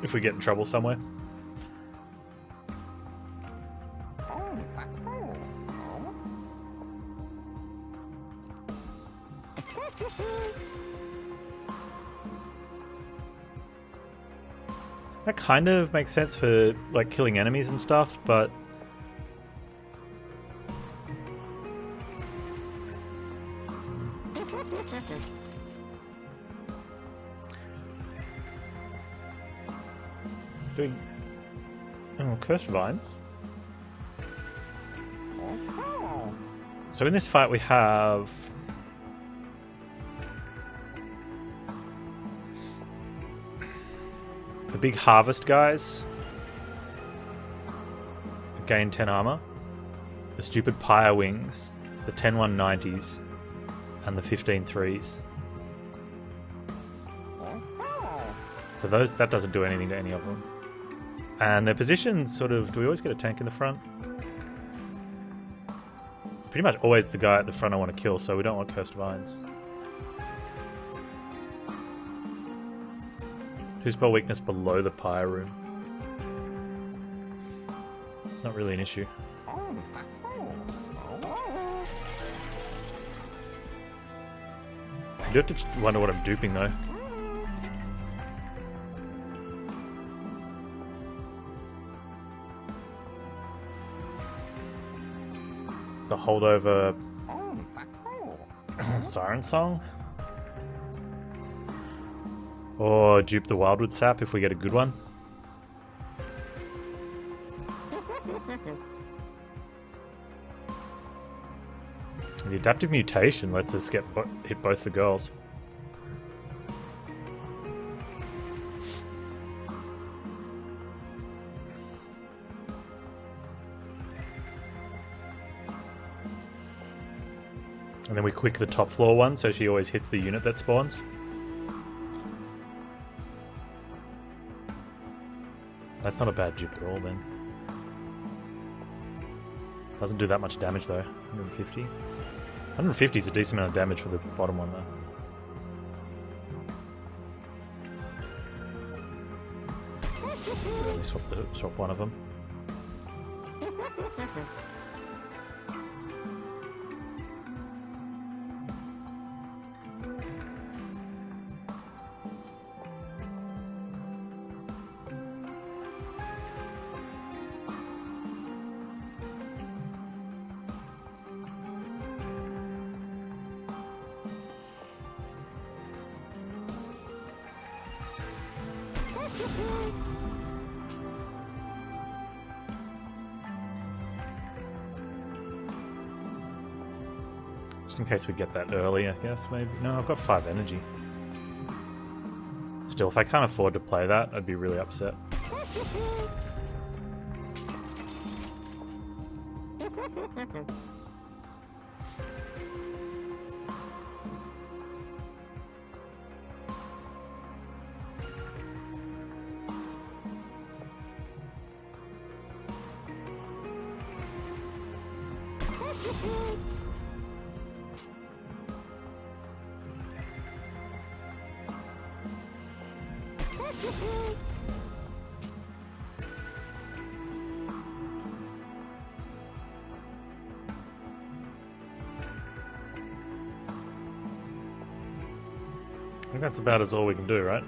A: if we get in trouble somewhere. That kind of makes sense for like killing enemies and stuff, but Doing cursed vines. So in this fight we have the big harvest guys. Gain 10 armor. The stupid pyre wings. The 10 190s. And the 15 3s. So that doesn't do anything to any of them. And their position sort of... Do we always get a tank in the front? Pretty much always the guy at the front I want to kill, so we don't want cursed vines. 2 spell weakness below the pyre room. It's not really an issue. I do have to wonder what I'm duping though. The holdover Siren Song? Or dupe the Wildwood Sap if we get a good one. The adaptive mutation lets us hit both the girls. And then we quick the top floor one so she always hits the unit that spawns. That's not a bad dupe at all then. Doesn't do that much damage though. 150. 150 is a decent amount of damage for the bottom one though. Really swap one of them. Just in case we get that early, I guess, maybe. No, I've got 5 energy. Still, if I can't afford to play that, I'd be really upset. I think that's about as all we can do, right?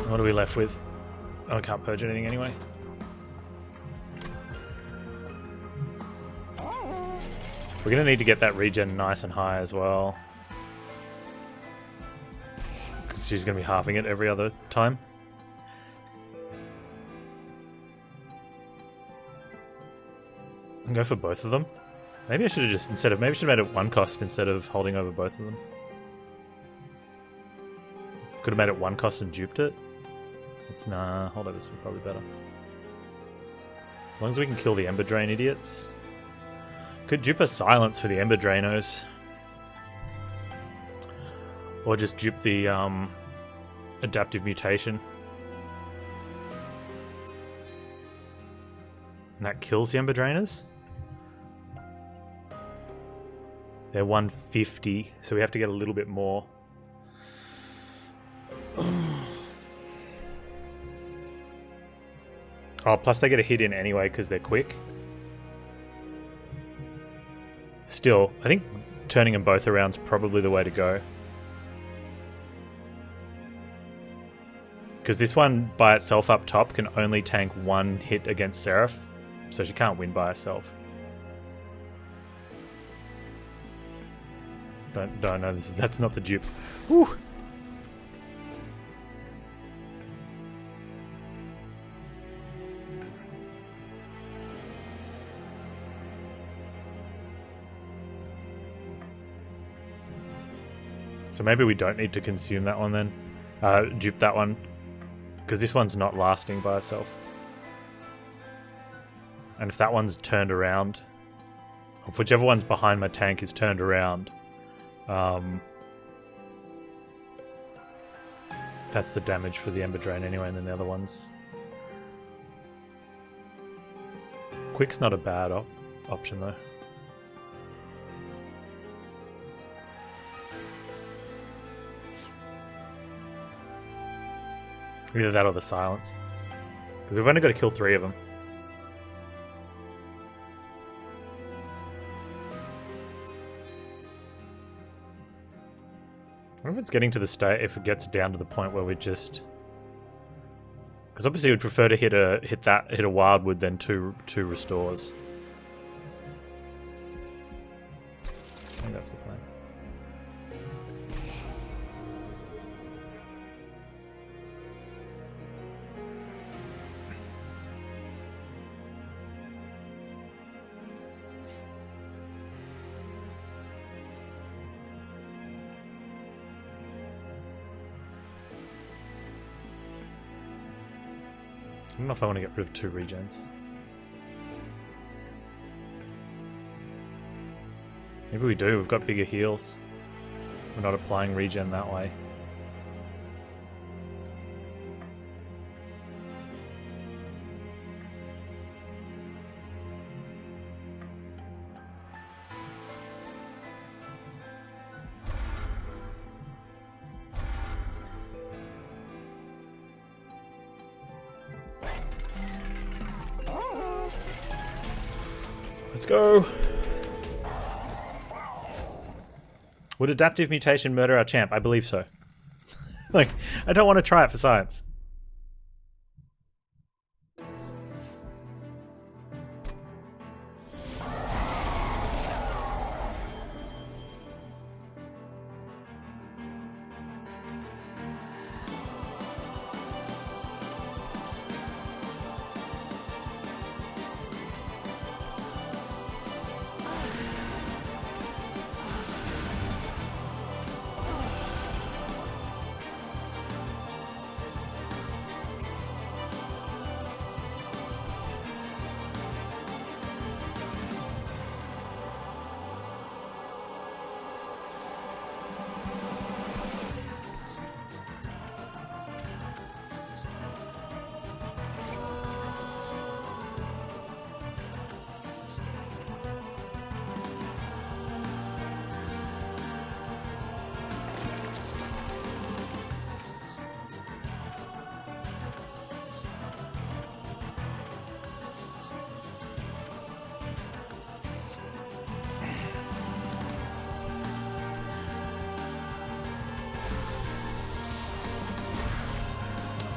A: What are we left with? Oh, I can't purge anything anyway. We're going to need to get that regen nice and high as well. Because she's going to be halving it every other time. I can go for both of them. Maybe I should have just, maybe I should have made it 1 cost instead of holding over both of them. Could have made it 1 cost and duped it. Nah, holdovers were probably better. As long as we can kill the Ember Drain idiots. Could dupe a Silence for the Ember Drainos. Or just dupe the Adaptive Mutation. And that kills the Ember Drainers. They're 150, so we have to get a little bit more. Oh, plus they get a hit in anyway because they're quick. Still, I think turning them both around is probably the way to go. Because this one by itself up top can only tank 1 hit against Seraph, so she can't win by herself. Don't know. That's not the dupe. Whew. So maybe we don't need to consume that one then. Dupe that one. Because this one's not lasting by itself. And if that one's turned around, if whichever one's behind my tank is turned around, that's the damage for the Ember Drain anyway, and then the other ones. Quick's not a bad option though. Either that or the silence. Because we've only got to kill 3 of them. I wonder if it's getting to the state, if it gets down to the point where we just... Because obviously we'd prefer to hit a wildwood than two restores. I think that's the plan. I don't know if I want to get rid of 2 regens. Maybe we do, we've got bigger heals. We're not applying regen that way. Let's go! Would adaptive mutation murder our champ? I believe so. Like, I don't want to try it for science.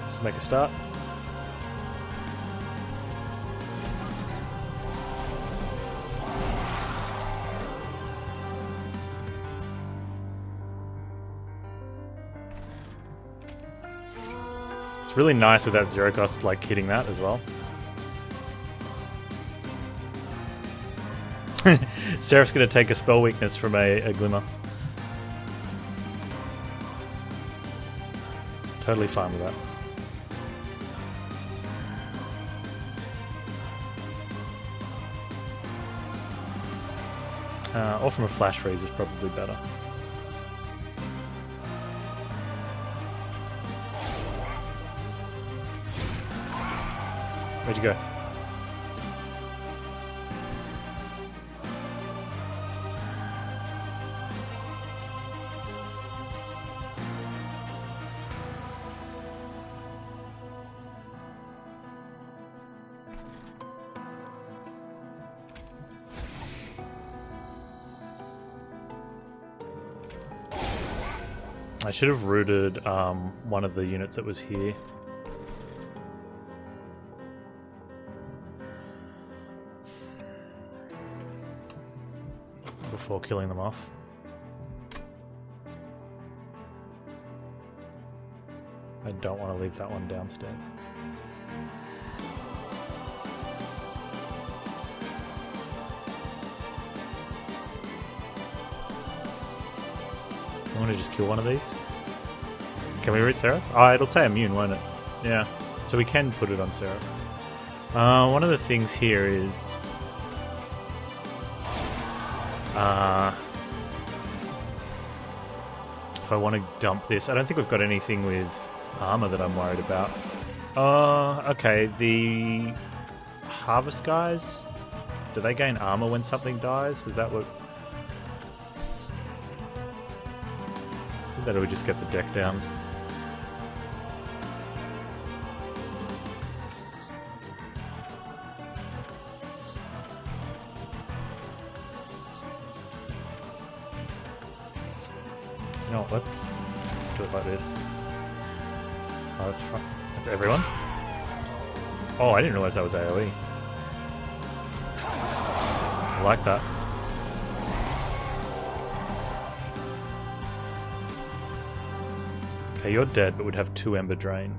A: Let's make a start. It's really nice with that zero cost, like hitting that as well. Seraph's gonna take a spell weakness from a glimmer. Totally fine with that. Or from a flash freeze is probably better. Where'd you go? I should have rooted one of the units that was here. Before killing them off. I don't want to leave that one downstairs. I want to just kill one of these. Can we reach Seraph? Oh, it'll say immune, won't it? Yeah. So we can put it on Seraph. One of the things here is... if I want to dump this... I don't think we've got anything with armor that I'm worried about. Okay. The Harvest guys... do they gain armor when something dies? Was that what... That would just get the deck down. You know what, let's do it like this. Oh, that's fun. That's everyone? Oh, I didn't realize that was AoE. I like that. Okay, you're dead, but would have 2 Ember Drain.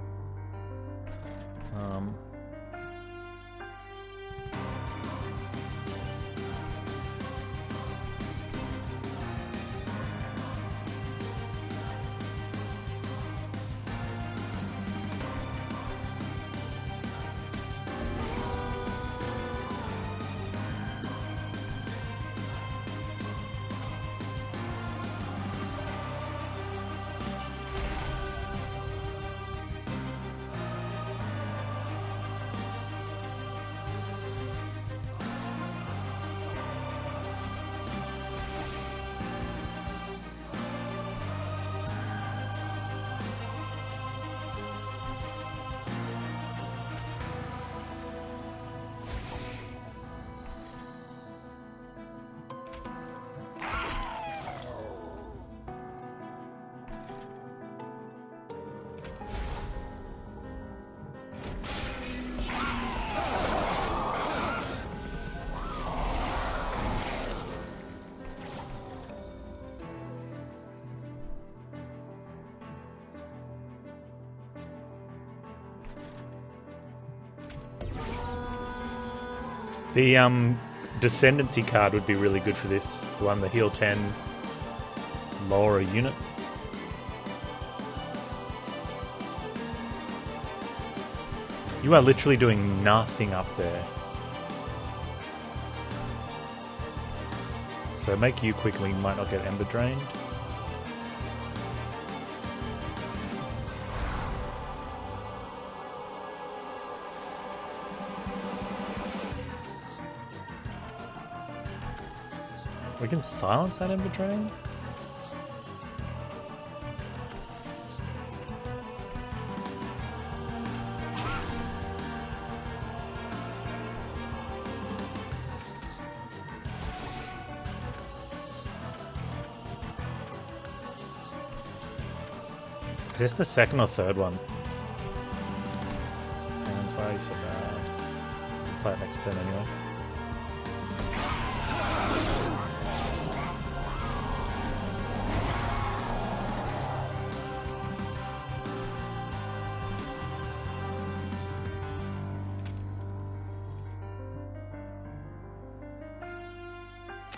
A: The Descendancy card would be really good for this. The one, the heal 10, lower a unit. You are literally doing nothing up there. So make you quickly, might not get Ember drained. We can silence that Ember Drain? Is this the second or third one? Panz, why are you so bad? Play it next turn anyway.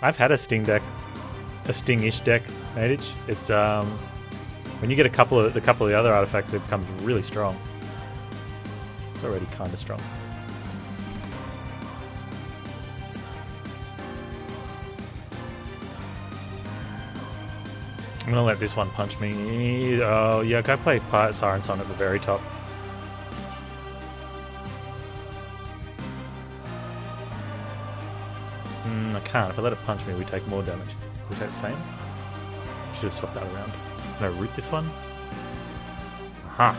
A: I've had a Sting deck, a Sting-ish deck, Matage. It's when you get a couple of the other artifacts, it becomes really strong. It's already kind of strong. I'm gonna let this one punch me. Oh yeah, go play Siren Song at the very top. I can't. If I let it punch me, we take more damage. We take the same? Should have swapped that around. Can I root this one? Aha.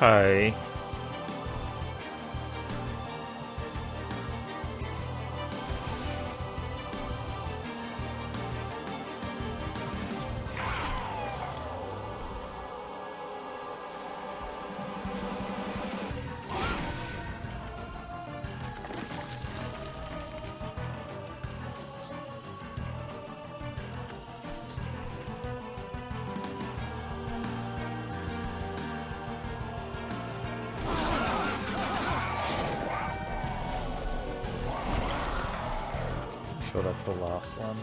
A: Okay. Sure, that's the last one.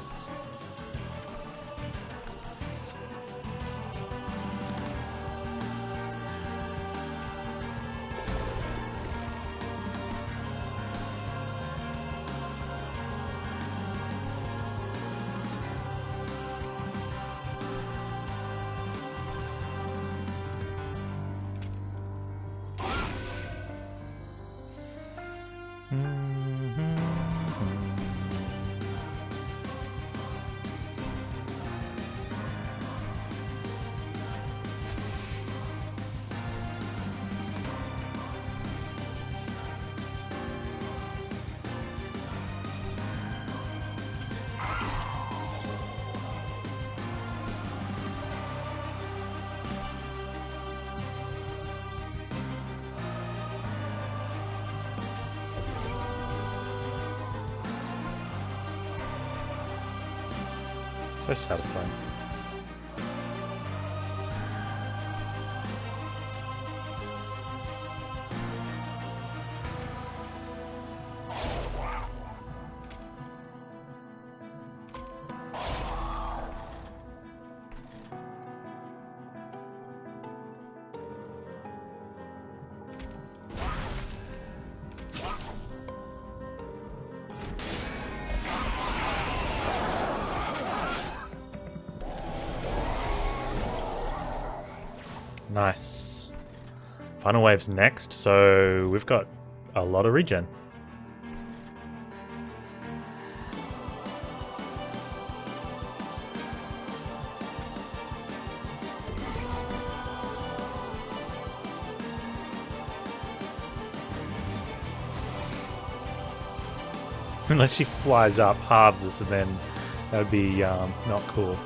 A: So satisfying. Nice. Final wave's next, so we've got a lot of regen. Unless she flies up, halves us, and then that would be not cool.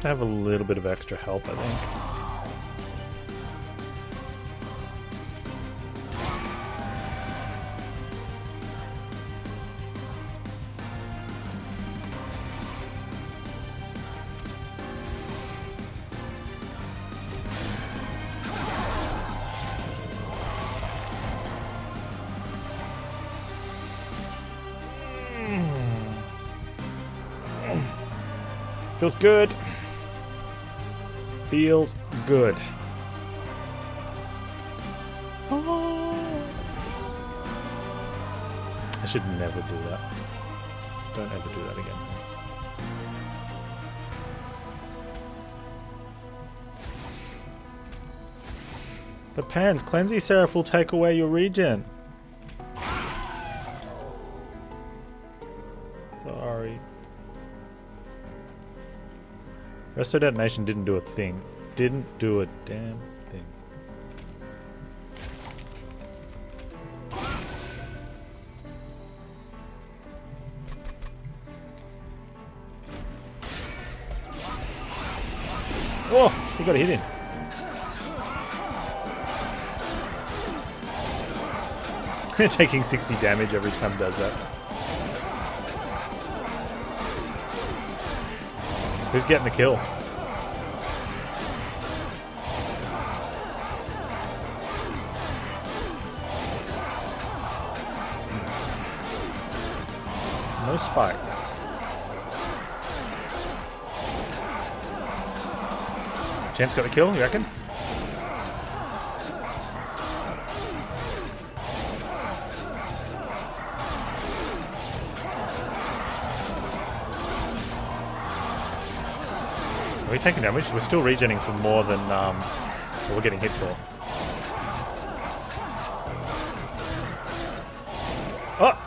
A: To have a little bit of extra help, I think. Feels good. Feels good. Oh. I should never do that. Don't ever do that again. But Panz, Cleansey Seraph will take away your regen. Sorry. Resto Detonation didn't do a thing. Didn't do a damn thing. Oh, he got a hit in. Taking 60 damage every time it does that. Who's getting the kill? No spikes. Champ's got the kill, you reckon? Are we taking damage? We're still regenerating for more than what we're getting hit for. Oh!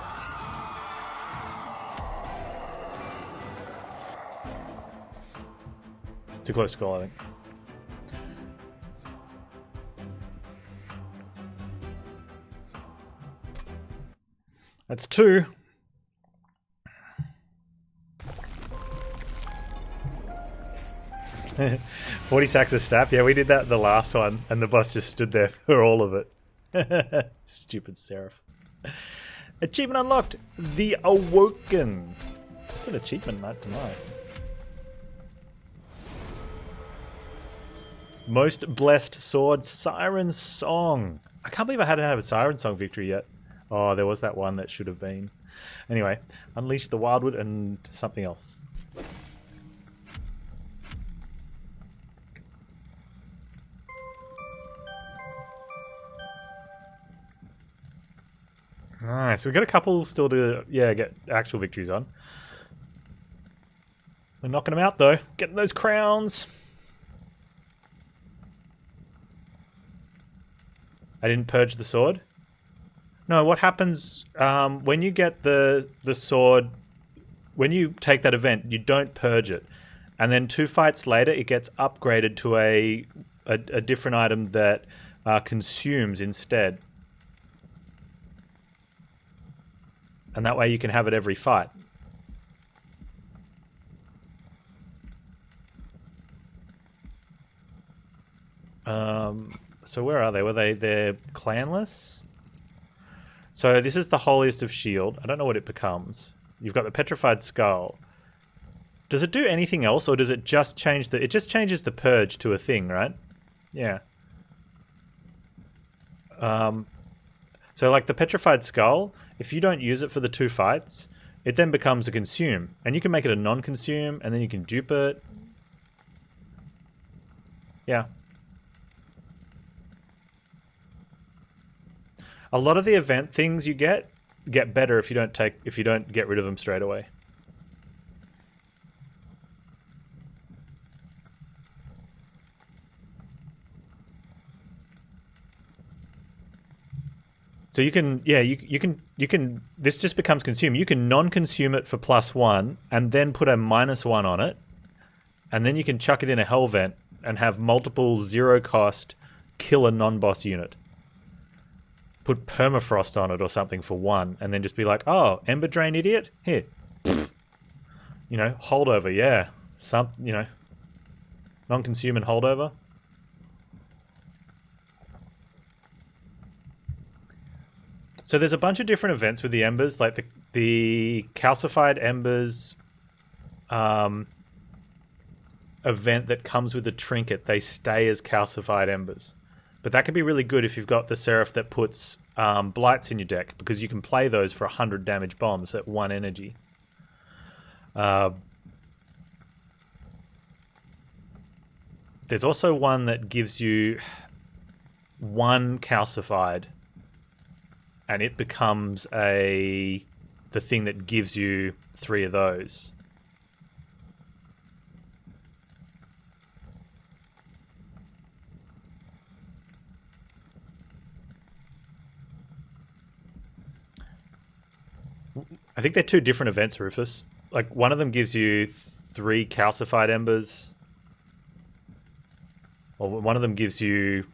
A: Too close to call, I think. That's 2. $40 sacks of staff. Yeah, we did that in the last one, and the boss just stood there for all of it. Stupid Seraph. Achievement unlocked. The Awoken. It's an achievement night tonight. Most blessed sword, Siren Song. I can't believe I hadn't had a Siren Song victory yet. Oh, there was that one that should have been. Anyway, unleash the Wildwood and something else. Nice. We've got a couple still to, get actual victories on. We're knocking them out, though. Getting those crowns. I didn't purge the sword. No, what happens when you get the sword, when you take that event, you don't purge it. And then 2 fights later, it gets upgraded to a different item that consumes instead. And that way you can have it every fight. So where are they? They're clanless? So this is the holiest of shield. I don't know what it becomes. You've got the petrified skull. Does it do anything else, or does it just change the... It just changes the purge to a thing, right? Yeah. So like the petrified skull, if you don't use it for the 2 fights, it then becomes a consume. And you can make it a non-consume, and then you can dupe it. Yeah. A lot of the event things you get better if you don't get rid of them straight away. So you can, you can, this just becomes consume. You can non-consume it for +1 and then put a -1 on it. And then you can chuck it in a hell vent and have multiple 0 cost kill a non-boss unit. Put permafrost on it or something for 1 and then just be like, oh, Ember Drain idiot? Here. You know, holdover, yeah. Non-consume and holdover. So there's a bunch of different events with the embers, like the calcified embers event that comes with the trinket. They stay as calcified embers. But that can be really good if you've got the Seraph that puts blights in your deck, because you can play those for 100 damage bombs at 1 energy. There's also one that gives you 1 calcified, and it becomes the thing that gives you 3 of those. I think they're 2 different events, Rufus. Like, one of them gives you 3 calcified embers. Or one of them gives you...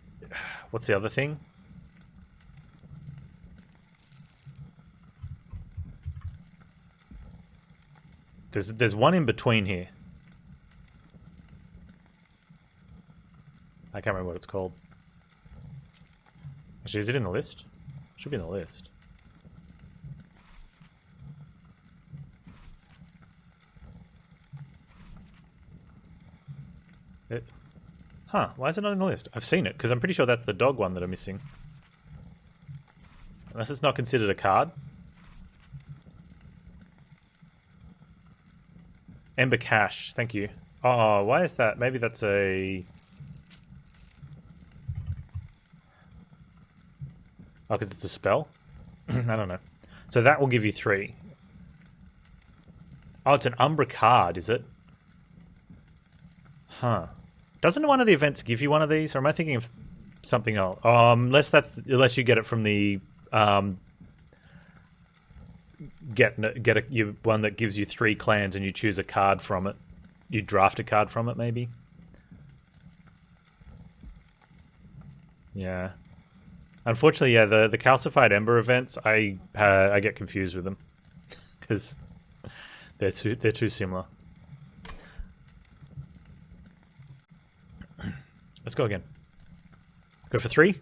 A: What's the other thing? There's one in between here. I can't remember what it's called. Actually, is it in the list? It should be in the list. Huh, why is it not on the list? I've seen it, because I'm pretty sure that's the dog one that I'm missing. Unless it's not considered a card. Ember Cash, thank you. Oh, why is that? Maybe that's a... Oh, because it's a spell? I don't know. So that will give you 3. Oh, it's an Umbra card, is it? Huh. Doesn't one of the events give you one of these? Or am I thinking of something else? Unless you get it from the... one that gives you 3 clans and you choose a card from it. You draft a card from it, maybe? Yeah. Unfortunately, yeah, the Calcified Ember events, I get confused with them. Because they're too similar. Let's go again. Go for 3.